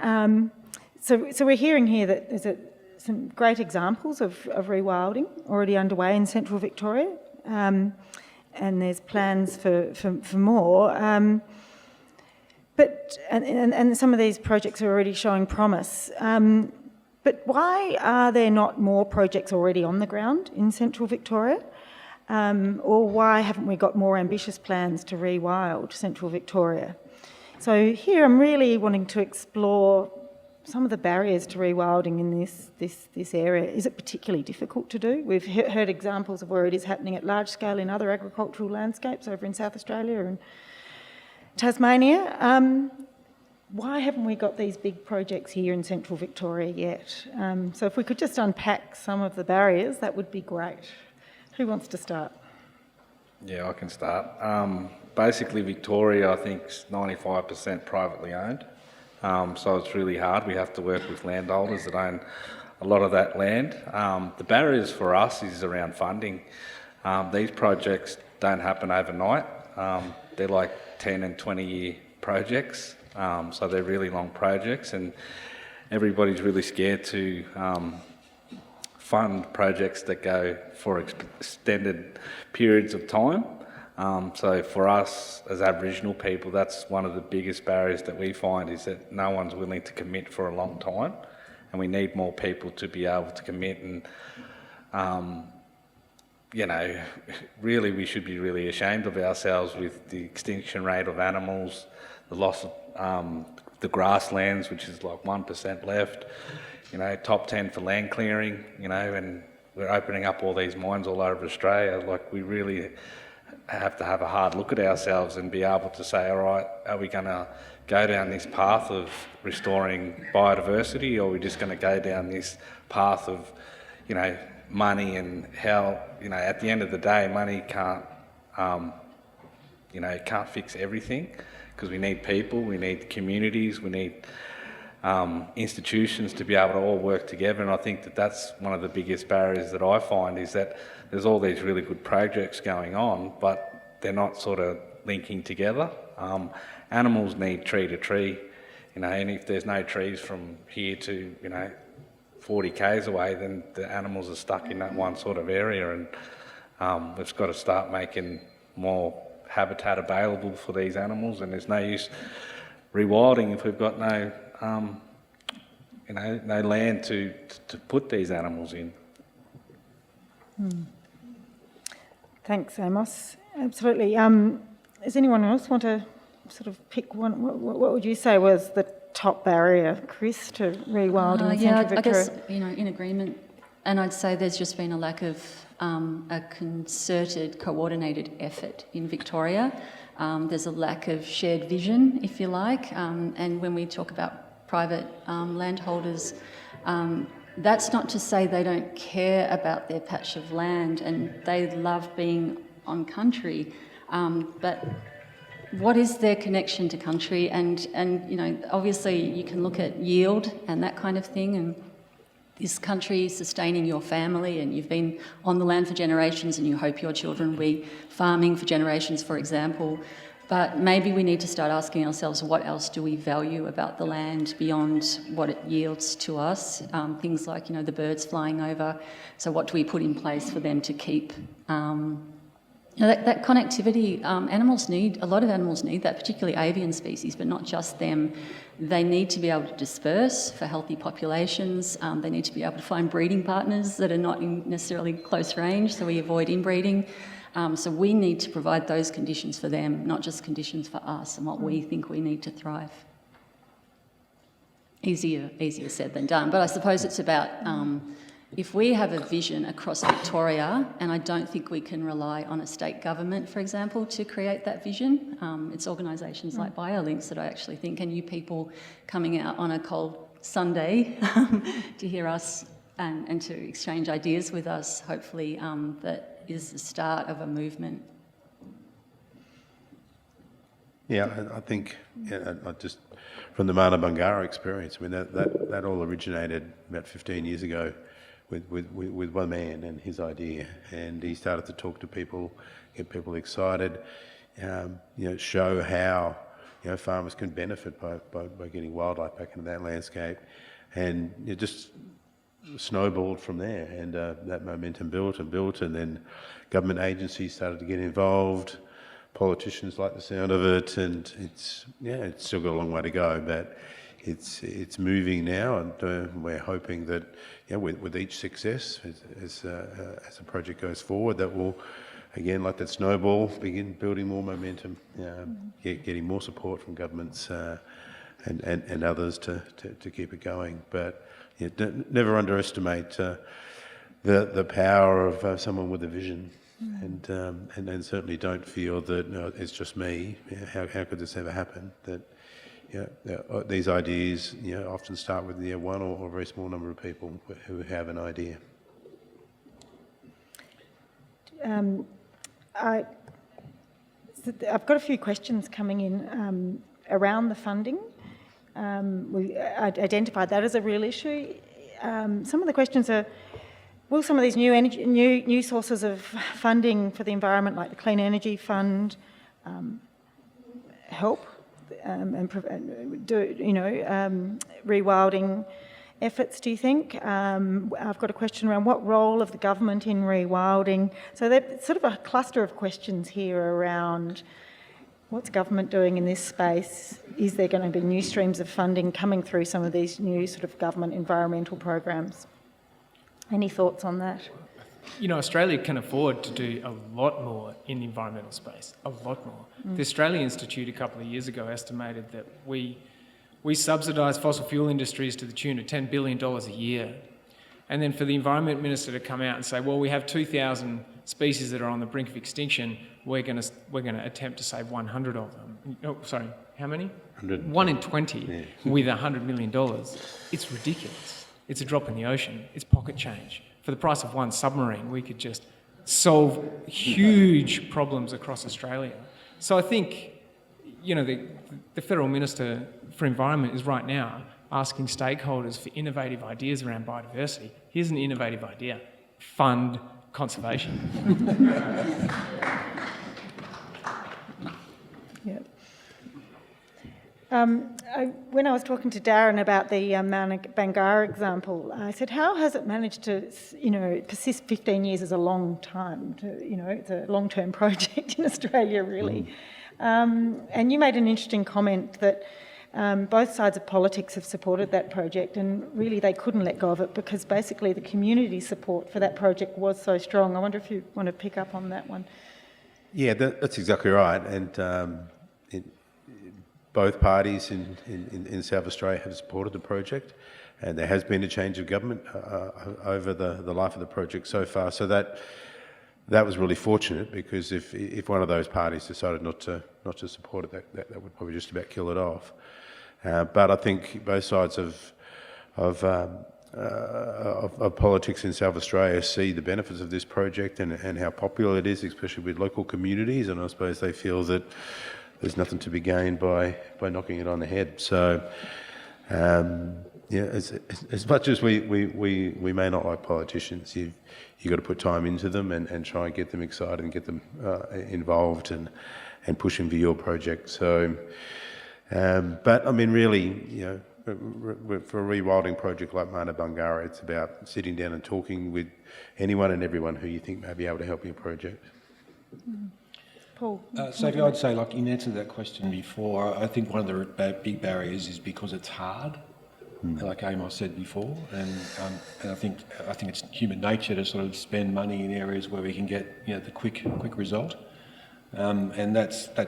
So we're hearing here that there's some great examples of rewilding already underway in Central Victoria, and there's plans for more. But some of these projects are already showing promise. But why are there not more projects already on the ground in Central Victoria? Or why haven't we got more ambitious plans to rewild Central Victoria? So here I'm really wanting to explore some of the barriers to rewilding in this area. Is it particularly difficult to do? We've heard examples of where it is happening at large scale in other agricultural landscapes over in South Australia and Tasmania. Why haven't we got these big projects here in Central Victoria yet? So if we could just unpack some of the barriers, that would be great. Who wants to start? Yeah, I can start. Basically, Victoria, I think, is 95% privately owned. So it's really hard. We have to work with landowners that own a lot of that land. The barriers for us is around funding. These projects don't happen overnight. They're like 10 and 20-year projects. So they're really long projects, and everybody's really scared to fund projects that go for extended periods of time. So for us as Aboriginal people, that's one of the biggest barriers that we find, is that no one's willing to commit for a long time, and we need more people to be able to commit. And really we should be really ashamed of ourselves with the extinction rate of animals, the loss of the grasslands, which is like 1% left, top 10 for land clearing, and we're opening up all these mines all over Australia. Like, we really have to have a hard look at ourselves and be able to say, all right, are we going to go down this path of restoring biodiversity, or are we just going to go down this path of, money, and how, at the end of the day, money can't fix everything, because we need people, we need communities, we need institutions to be able to all work together. And I think that that's one of the biggest barriers that I find, is that there's all these really good projects going on, but they're not sort of linking together. Animals need tree to tree, and if there's no trees from here to 40 k's away, then the animals are stuck in that one sort of area. And we've got to start making more habitat available for these animals, and there's no use rewilding if we've got no land to put these animals in. Thanks, Amos. Absolutely. Does anyone else want to sort of pick one? What would you say was the top barrier, Chris, to rewilding in Central Victoria? I guess, in agreement, and I'd say there's just been a lack of a concerted, coordinated effort in Victoria. There's a lack of shared vision, if you like, and when we talk about private landholders, that's not to say they don't care about their patch of land and they love being on country, but what is their connection to country? And obviously you can look at yield and that kind of thing, and this country, sustaining your family, and you've been on the land for generations and you hope your children will be farming for generations, for example. But maybe we need to start asking ourselves, what else do we value about the land beyond what it yields to us? Things like, the birds flying over. So what do we put in place for them to keep? That connectivity, a lot of animals need that, particularly avian species, but not just them. They need to be able to disperse for healthy populations. They need to be able to find breeding partners that are not in necessarily close range, so we avoid inbreeding. So we need to provide those conditions for them, not just conditions for us and what we think we need to thrive. Easier said than done, but I suppose it's about if we have a vision across Victoria, and I don't think we can rely on a state government, for example, to create that vision. It's organisations like Biolinks that I actually think, and you people coming out on a cold Sunday to hear us and to exchange ideas with us, hopefully that is the start of a movement. Yeah, I think I just from the Mana Bangara experience, I mean that all originated about 15 years ago with one man and his idea, and he started to talk to people, get people excited, show how farmers can benefit by getting wildlife back into that landscape, and it just snowballed from there, and that momentum built, and then government agencies started to get involved. Politicians like the sound of it, and it's still got a long way to go, but it's moving now, and we're hoping that with each success as the project goes forward, that will again, like that snowball, begin building more momentum, getting more support from governments and others to keep it going. But never underestimate the power of someone with a vision, and certainly don't feel that it's just me. How could this ever happen? That these ideas often start with one or a very small number of people who have an idea. I've got a few questions coming in around the funding. We identified that as a real issue. Some of the questions are, will some of these new sources of funding for the environment, like the Clean Energy Fund, help and rewilding efforts, do you think? I've got a question around what role of the government in rewilding. So there's sort of a cluster of questions here around what's government doing in this space? Is there going to be new streams of funding coming through some of these new sort of government environmental programs? Any thoughts on that? Australia can afford to do a lot more in the environmental space, a lot more. The Australia Institute a couple of years ago estimated that we subsidise fossil fuel industries to the tune of $10 billion a year. And then for the Environment Minister to come out and say, well, we have 2,000 species that are on the brink of extinction, we're going to attempt to save 100 of them. Oh, sorry, how many? 100. 1 in 20 with $100 million. It's ridiculous. It's a drop in the ocean. It's pocket change. For the price of one submarine, we could just solve huge problems across Australia. So I think, the Federal Minister for Environment is right now asking stakeholders for innovative ideas around biodiversity. Here's an innovative idea: fund conservation. When I was talking to Darren about the Mana Bangara example, I said, how has it managed to, persist 15 years is a long time. It's a long-term project in Australia, really. And you made an interesting comment that both sides of politics have supported that project, and really they couldn't let go of it because basically the community support for that project was so strong. I wonder if you want to pick up on that one. Yeah, that's exactly right. And both parties in South Australia have supported the project, and there has been a change of government over the life of the project so far. So that was really fortunate, because if one of those parties decided not to support it, that would probably just about kill it off. But I think both sides of politics in South Australia see the benefits of this project and how popular it is, especially with local communities, and I suppose they feel that there's nothing to be gained by knocking it on the head. So Yeah, as much as we may not like politicians, you've got to put time into them and try and get them excited and get them involved and pushing for your project. So, but I mean, really, you know, for a rewilding project like Mana Bungara, it's about sitting down and talking with anyone and everyone who you think may be able to help your project. Paul? Sophie, I'd say, like, in answer to that question before, I think one of the big barriers is because it's hard. Like Amos said before, and I think it's human nature to sort of spend money in areas where we can get the quick result, and that's I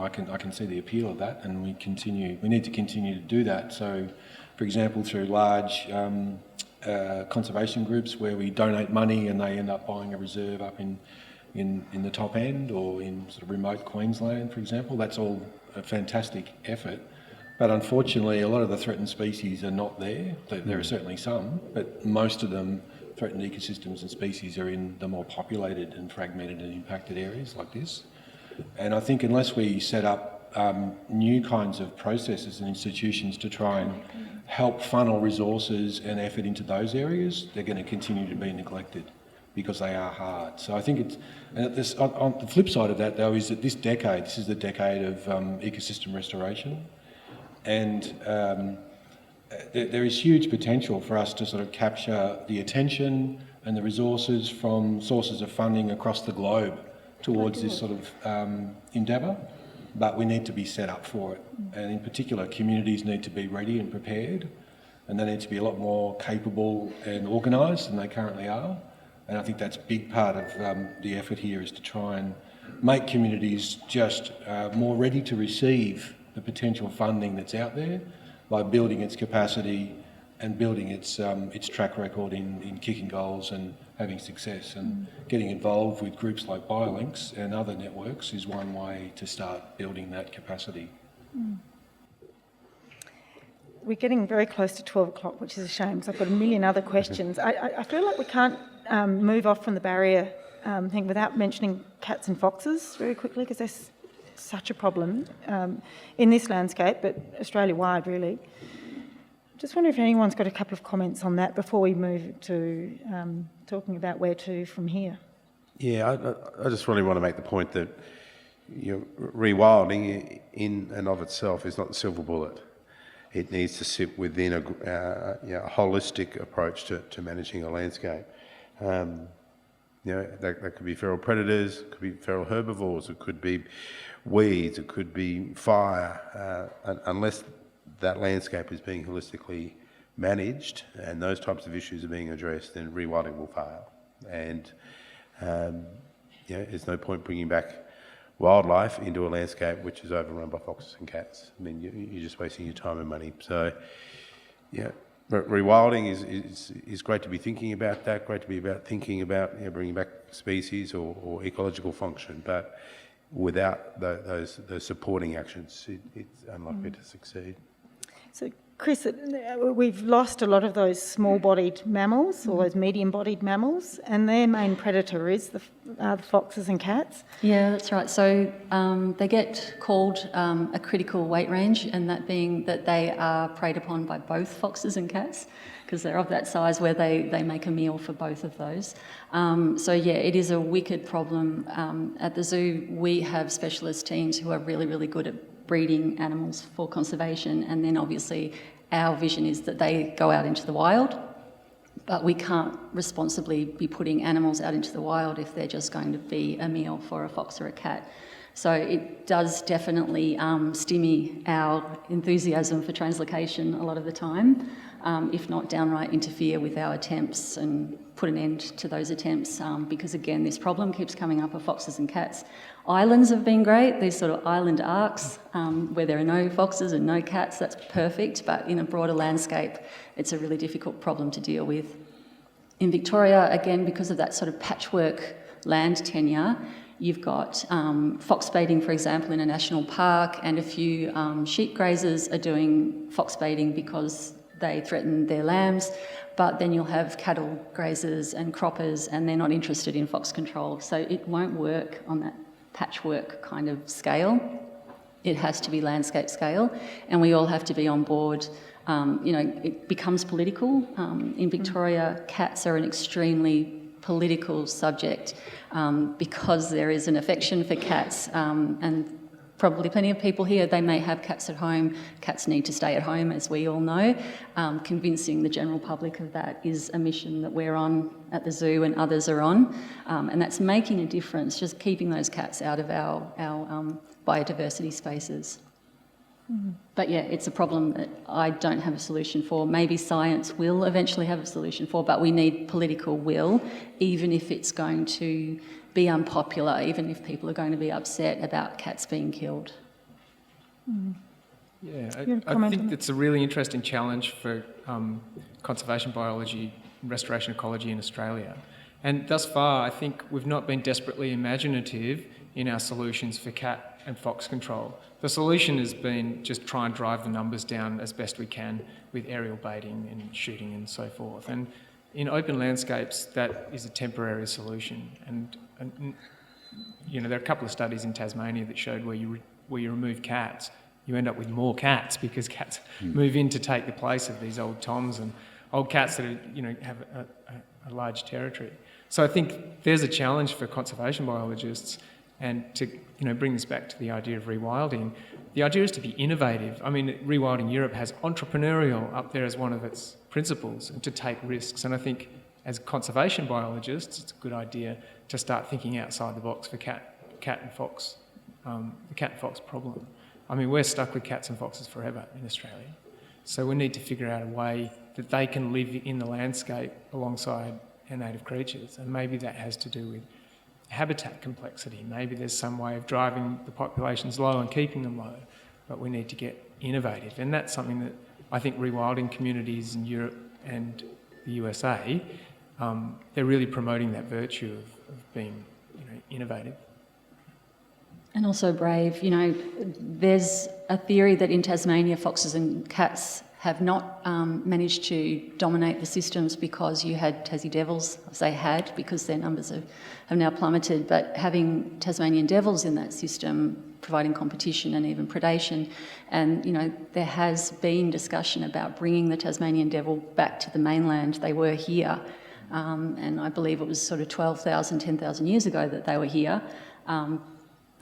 can see the appeal of that, and we need to continue to do that. So, for example, through large conservation groups where we donate money and they end up buying a reserve up in the top end or in sort of remote Queensland, for example, that's all a fantastic effort. But unfortunately, a lot of the threatened species are not there. There are certainly some, but most of them, threatened ecosystems and species, are in the more populated and fragmented and impacted areas like this. And I think unless we set up new kinds of processes and institutions to try and help funnel resources and effort into those areas, they're going to continue to be neglected because they are hard. So I think on the flip side of that, though, is that this is the decade of ecosystem restoration. And there is huge potential for us to sort of capture the attention and the resources from sources of funding across the globe towards this sort of endeavour, but we need to be set up for it. And in particular, communities need to be ready and prepared, and they need to be a lot more capable and organised than they currently are. And I think that's a big part of the effort here, is to try and make communities just more ready to receive the potential funding that's out there by building its capacity and building its track record in kicking goals and having success. And getting involved with groups like Biolinks and other networks is one way to start building that capacity. We're getting very close to 12 o'clock, which is a shame, because I've got a million other questions. I feel like we can't move off from the barrier thing without mentioning cats and foxes very quickly, because there's such a problem in this landscape, but Australia-wide, really. Just wonder if anyone's got a couple of comments on that before we move to talking about where to from here. Yeah, I just really want to make the point that rewilding in and of itself is not the silver bullet. It needs to sit within a holistic approach to managing a landscape. That could be feral predators, it could be feral herbivores, it could be weeds, it could be fire. Unless that landscape is being holistically managed and those types of issues are being addressed, then rewilding will fail. And there's no point bringing back wildlife into a landscape which is overrun by foxes and cats. I mean, you're just wasting your time and money. So, rewilding is great to be thinking about that, great to be thinking about bringing back species or ecological function, but without those supporting actions, it's unlikely to succeed. So, Chris, we've lost a lot of those small-bodied mammals, or those medium-bodied mammals, and their main predator is the foxes and cats. Yeah, that's right. So they get called a critical weight range, and that being that they are preyed upon by both foxes and cats, because they're of that size where they make a meal for both of those. It is a wicked problem. At the zoo, we have specialist teams who are really, really good at breeding animals for conservation, and then obviously our vision is that they go out into the wild, but we can't responsibly be putting animals out into the wild if they're just going to be a meal for a fox or a cat. So it does definitely stymie our enthusiasm for translocation a lot of the time, if not downright interfere with our attempts and put an end to those attempts, because again, this problem keeps coming up of foxes and cats. Islands have been great, these sort of island arcs where there are no foxes and no cats, that's perfect, but in a broader landscape, it's a really difficult problem to deal with. In Victoria, again, because of that sort of patchwork land tenure, you've got fox baiting, for example, in a national park, and a few sheep grazers are doing fox baiting because they threaten their lambs, but then you'll have cattle grazers and croppers, and they're not interested in fox control, so it won't work on that patchwork kind of scale. it has to be landscape scale, and we all have to be on board. It becomes political. In Victoria, cats are an extremely political subject because there is an affection for cats, and probably plenty of people here, they may have cats at home. Cats need to stay at home, as we all know. Convincing the general public of that is a mission that we're on at the zoo and others are on, and that's making a difference, just keeping those cats out of our biodiversity spaces. But yeah, it's a problem that I don't have a solution for. Maybe science will eventually have a solution for, but we need political will, even if it's going to be unpopular, even if people are going to be upset about cats being killed. Yeah, I think it's a really interesting challenge for conservation biology and restoration ecology in Australia. And thus far, I think we've not been desperately imaginative in our solutions for cat and fox control. The solution has been just try and drive the numbers down as best we can with aerial baiting and shooting and so forth. And in open landscapes, that is a temporary solution. And there are a couple of studies in Tasmania that showed where you remove cats, you end up with more cats because cats move in to take the place of these old toms and old cats that have a large territory. So I think there's a challenge for conservation biologists, and to bring this back to the idea of rewilding. The idea is to be innovative. I mean, Rewilding Europe has entrepreneurial up there as one of its principles, and to take risks. And I think as conservation biologists, it's a good idea to start thinking outside the box for cat and fox, the cat and fox problem. I mean, we're stuck with cats and foxes forever in Australia. So we need to figure out a way that they can live in the landscape alongside our native creatures. And maybe that has to do with habitat complexity. Maybe there's some way of driving the populations low and keeping them low, but we need to get innovative. And that's something that I think rewilding communities in Europe and the USA, they're really promoting that virtue of being innovative. And also brave. There's a theory that in Tasmania, foxes and cats have not managed to dominate the systems because you had Tassie devils. I say had because their numbers have now plummeted, but having Tasmanian devils in that system providing competition and even predation, and there has been discussion about bringing the Tasmanian devil back to the mainland. They were here, and I believe it was sort of 12,000, 10,000 years ago that they were here.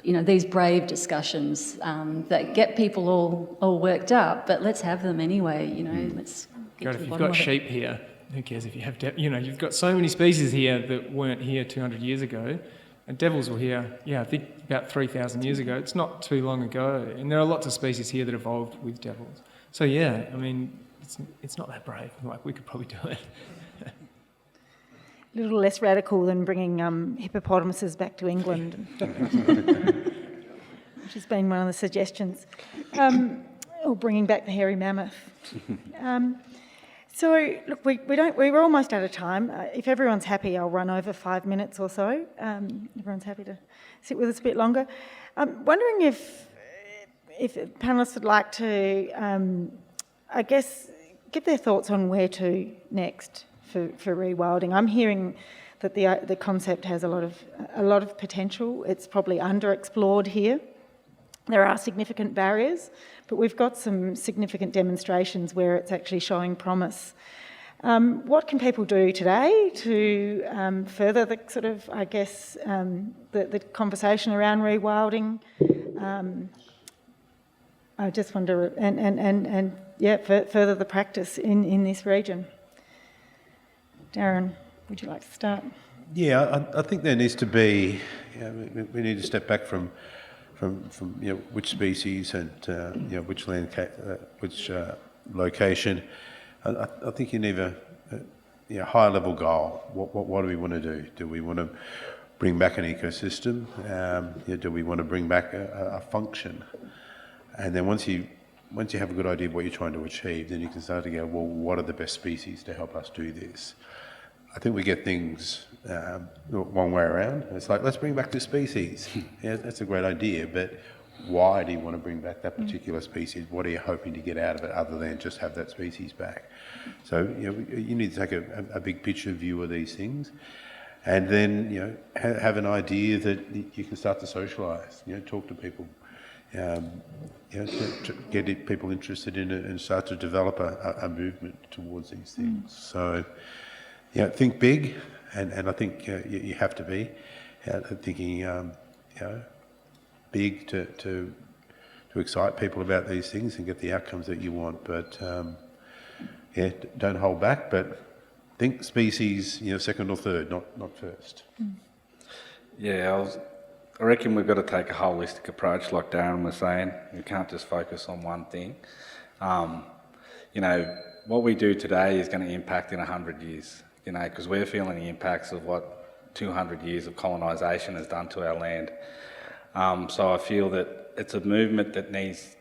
These brave discussions that get people all worked up, but let's have them anyway, let's get to the bottom of it. If you've got sheep here, who cares if you have, you've got so many species here that weren't here 200 years ago, and devils were here, I think about 3,000 years ago. It's not too long ago, and there are lots of species here that evolved with devils. So it's not that brave, like we could probably do it. A little less radical than bringing hippopotamuses back to England, which has been one of the suggestions, or bringing back the hairy mammoth. So, look, we're almost out of time. If everyone's happy, I'll run over 5 minutes or so. Everyone's happy to sit with us a bit longer. I'm wondering if panellists would like to, give their thoughts on where to next for rewilding. I'm hearing that the concept has a lot of potential. It's probably underexplored here. There are significant barriers, but we've got some significant demonstrations where it's actually showing promise. What can people do today to further the sort of, the conversation around rewilding? I just wonder, further the practice in this region. Darren, would you like to start? Yeah, I think there needs to be, we need to step back from which species and which which location. I think you need a high level goal. What do we want to do? Do we want to bring back an ecosystem? Do we want to bring back a function? And then once you have a good idea of what you're trying to achieve, then you can start to go, well, what are the best species to help us do this? I think we get things one way around. It's like, let's bring back this species. Yeah, that's a great idea, but why do you want to bring back that particular species? What are you hoping to get out of it other than just have that species back? So you need to take a big picture view of these things, and then have an idea that you can start to socialise. Talk to people. to get people interested in it and start to develop a movement towards these things. So, think big, and I think you have to be thinking, big to excite people about these things and get the outcomes that you want. But don't hold back. But think species, second or third, not first. Yeah, I reckon we've got to take a holistic approach, like Darren was saying. We can't just focus on one thing. What we do today is going to impact in 100 years, because we're feeling the impacts of what 200 years of colonisation has done to our land. So I feel that it's a movement that needs,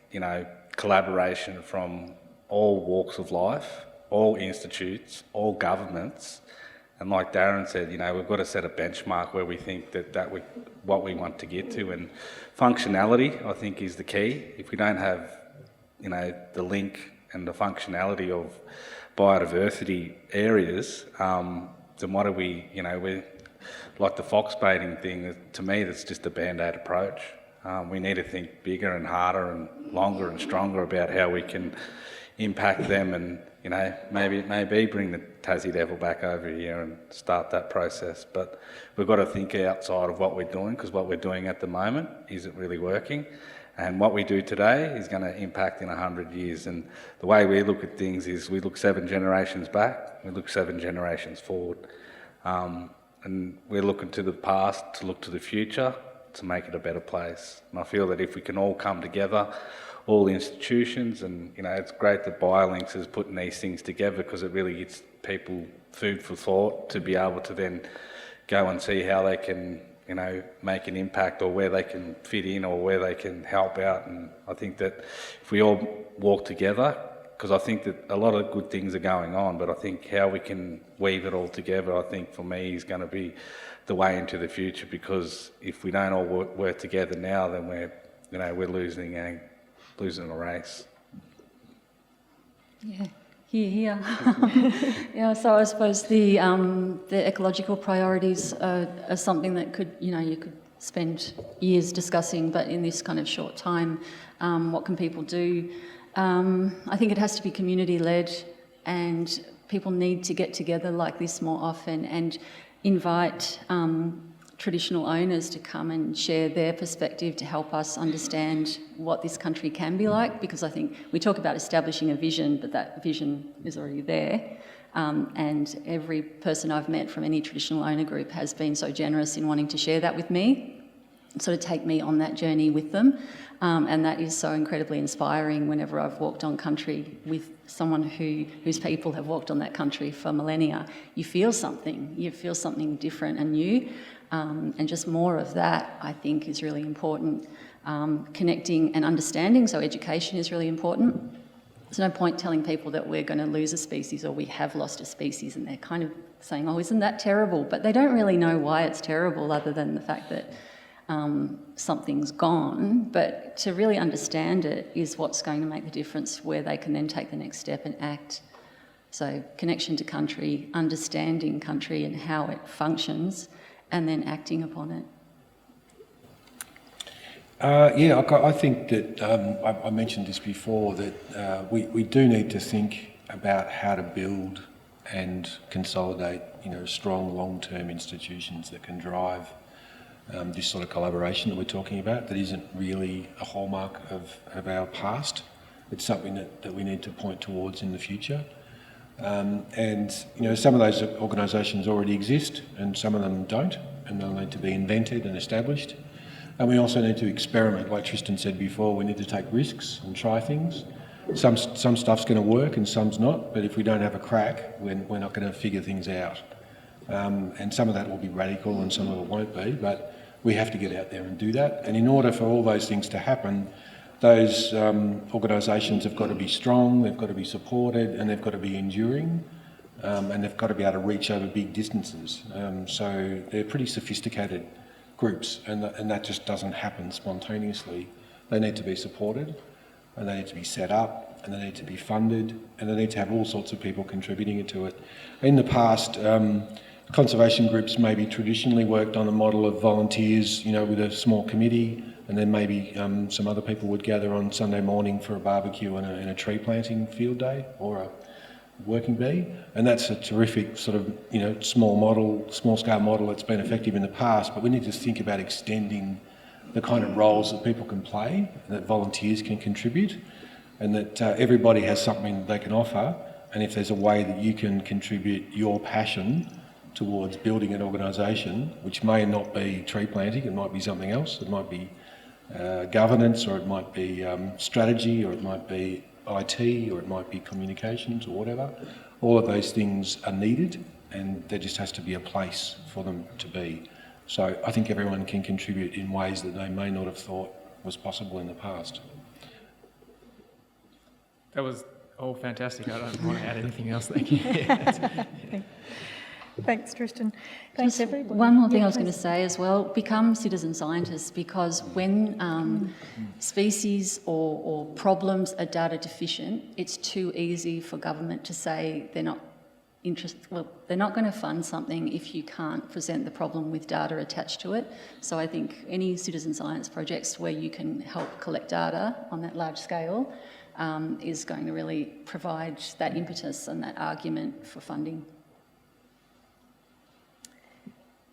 collaboration from all walks of life, all institutes, all governments. And like Darren said, we've got to set a benchmark where we think what we want to get to. And functionality, I think, is the key. If we don't have, the link and the functionality of biodiversity areas, then what are we, we're like the fox baiting thing. To me, that's just a band-aid approach. We need to think bigger and harder and longer and stronger about how we can impact them, and maybe it may be bring the Tassie Devil back over here and start that process. But we've got to think outside of what we're doing, because what we're doing at the moment isn't really working, and what we do today is going to impact in 100 years. And the way we look at things is we look 7 generations back, we look 7 generations forward, and we're looking to the past to look to the future to make it a better place. And I feel that if we can all come together, all institutions, and it's great that Biolinks is putting these things together, because it really gives people food for thought to be able to then go and see how they can make an impact, or where they can fit in, or where they can help out. And I think that if we all walk together, because I think that a lot of good things are going on, but I think how we can weave it all together, I think for me is going to be the way into the future. Because if we don't all work together now, then we're losing a race. Yeah, here. Yeah, so I suppose the ecological priorities are something that you could spend years discussing, but in this kind of short time, what can people do? I think it has to be community-led, and people need to get together like this more often and invite traditional owners to come and share their perspective to help us understand what this country can be like, because I think we talk about establishing a vision, but that vision is already there. And every person I've met from any traditional owner group has been so generous in wanting to share that with me, sort of take me on that journey with them. And that is so incredibly inspiring whenever I've walked on country with someone whose people have walked on that country for millennia. You feel something different and new. And just more of that, I think, is really important. Connecting and understanding, so education is really important. There's no point telling people that we're going to lose a species or we have lost a species, and they're kind of saying, oh, isn't that terrible? But they don't really know why it's terrible, other than the fact that something's gone. But to really understand it is what's going to make the difference, where they can then take the next step and act. So connection to country, understanding country and how it functions, and then acting upon it. I think that I mentioned this before, that we do need to think about how to build and consolidate, strong long-term institutions that can drive this sort of collaboration that we're talking about. That isn't really a hallmark of our past. It's something that we need to point towards in the future. And some of those organisations already exist, and some of them don't, and they'll need to be invented and established. And we also need to experiment, like Tristan said before. We need to take risks and try things. Some stuff's going to work and some's not, but if we don't have a crack, we're not going to figure things out. And some of that will be radical and some of it won't be, but we have to get out there and do that. And in order for all those things to happen, those organisations have got to be strong, they've got to be supported, and they've got to be enduring, and they've got to be able to reach over big distances. So they're pretty sophisticated groups, and that just doesn't happen spontaneously. They need to be supported, and they need to be set up, and they need to be funded, and they need to have all sorts of people contributing to it. In the past, conservation groups maybe traditionally worked on a model of volunteers, with a small committee, and then maybe some other people would gather on Sunday morning for a barbecue and a tree planting field day or a working bee. And that's a terrific sort of, small scale model that's been effective in the past, but we need to think about extending the kind of roles that people can play, that volunteers can contribute, and that everybody has something they can offer. And if there's a way that you can contribute your passion towards building an organisation, which may not be tree planting, it might be something else, it might be governance, or it might be strategy, or it might be IT, or it might be communications, or whatever. All of those things are needed, and there just has to be a place for them to be. So I think everyone can contribute in ways that they may not have thought was possible in the past. That was all fantastic. I don't want to add anything else. Thank you. Thanks, Tristan. Thanks, Just everybody. one more thing Yeah, I was going to please. say as well, become citizen scientists, because when species or problems are data deficient, it's too easy for government to say they're not they're not going to fund something if you can't present the problem with data attached to it. So I think any citizen science projects where you can help collect data on that large scale is going to really provide that impetus and that argument for funding.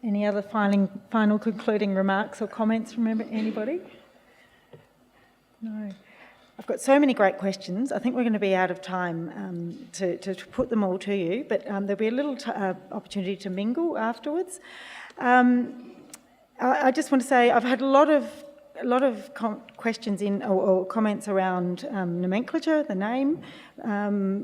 Any other final concluding remarks or comments from anybody? No. I've got so many great questions. I think we're going to be out of time to put them all to you, but there'll be a little opportunity to mingle afterwards. I just want to say I've had a lot of questions or comments around nomenclature, the name.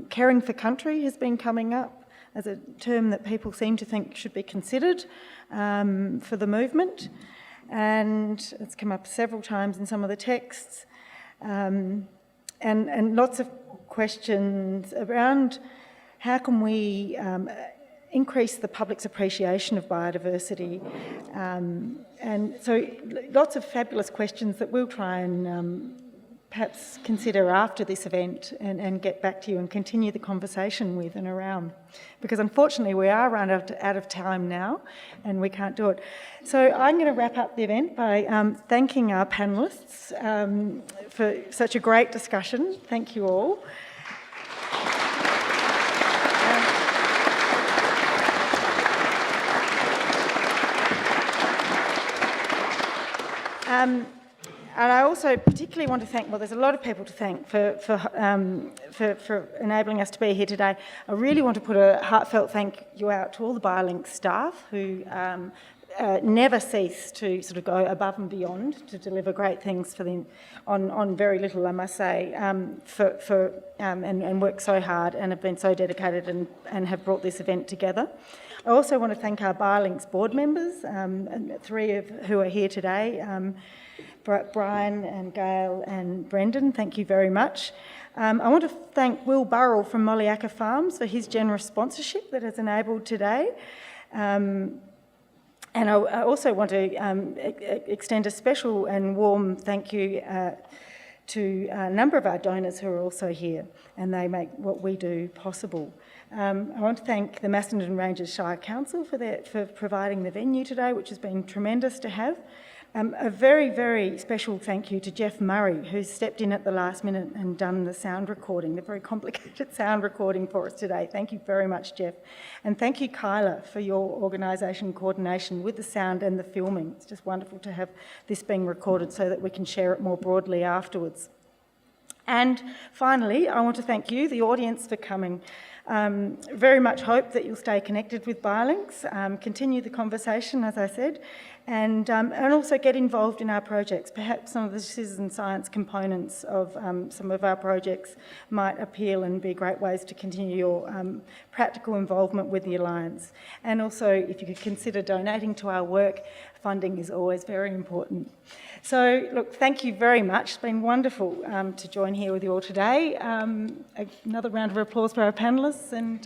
Caring for country has been coming up as a term that people seem to think should be considered for the movement, and it's come up several times in some of the texts. And lots of questions around how can we increase the public's appreciation of biodiversity. And so lots of fabulous questions that we'll try and perhaps consider after this event and get back to you and continue the conversation with and around. Because unfortunately we are run out of time now and we can't do it. So I'm going to wrap up the event by thanking our panellists for such a great discussion. Thank you all. And I also particularly want to thank, well, there's a lot of people to thank for enabling us to be here today. I really want to put a heartfelt thank you out to all the Biolinks staff who never cease to sort of go above and beyond to deliver great things for them on very little, I must say, and work so hard and have been so dedicated and have brought this event together. I also want to thank our Biolinks board members, three of who are here today, Brian and Gail and Brendan, thank you very much. I want to thank Will Burrell from Mollyacca Farms for his generous sponsorship that has enabled today. And I also want to extend a special and warm thank you to a number of our donors who are also here, and they make what we do possible. I want to thank the Macedon Ranges Shire Council for providing the venue today, which has been tremendous to have. A very, very special thank you to Jeff Murray, who stepped in at the last minute and done the sound recording, the very complicated sound recording for us today. Thank you very much, Jeff. And thank you, Kyla, for your organisation and coordination with the sound and the filming. It's just wonderful to have this being recorded so that we can share it more broadly afterwards. And finally, I want to thank you, the audience, for coming. Very much hope that you'll stay connected with Biolinks, continue the conversation, as I said, and also get involved in our projects. Perhaps some of the citizen science components of some of our projects might appeal and be great ways to continue your practical involvement with the Alliance. And also, if you could consider donating to our work, funding is always very important. So, look, thank you very much. It's been wonderful to join here with you all today. Another round of applause for our panellists, and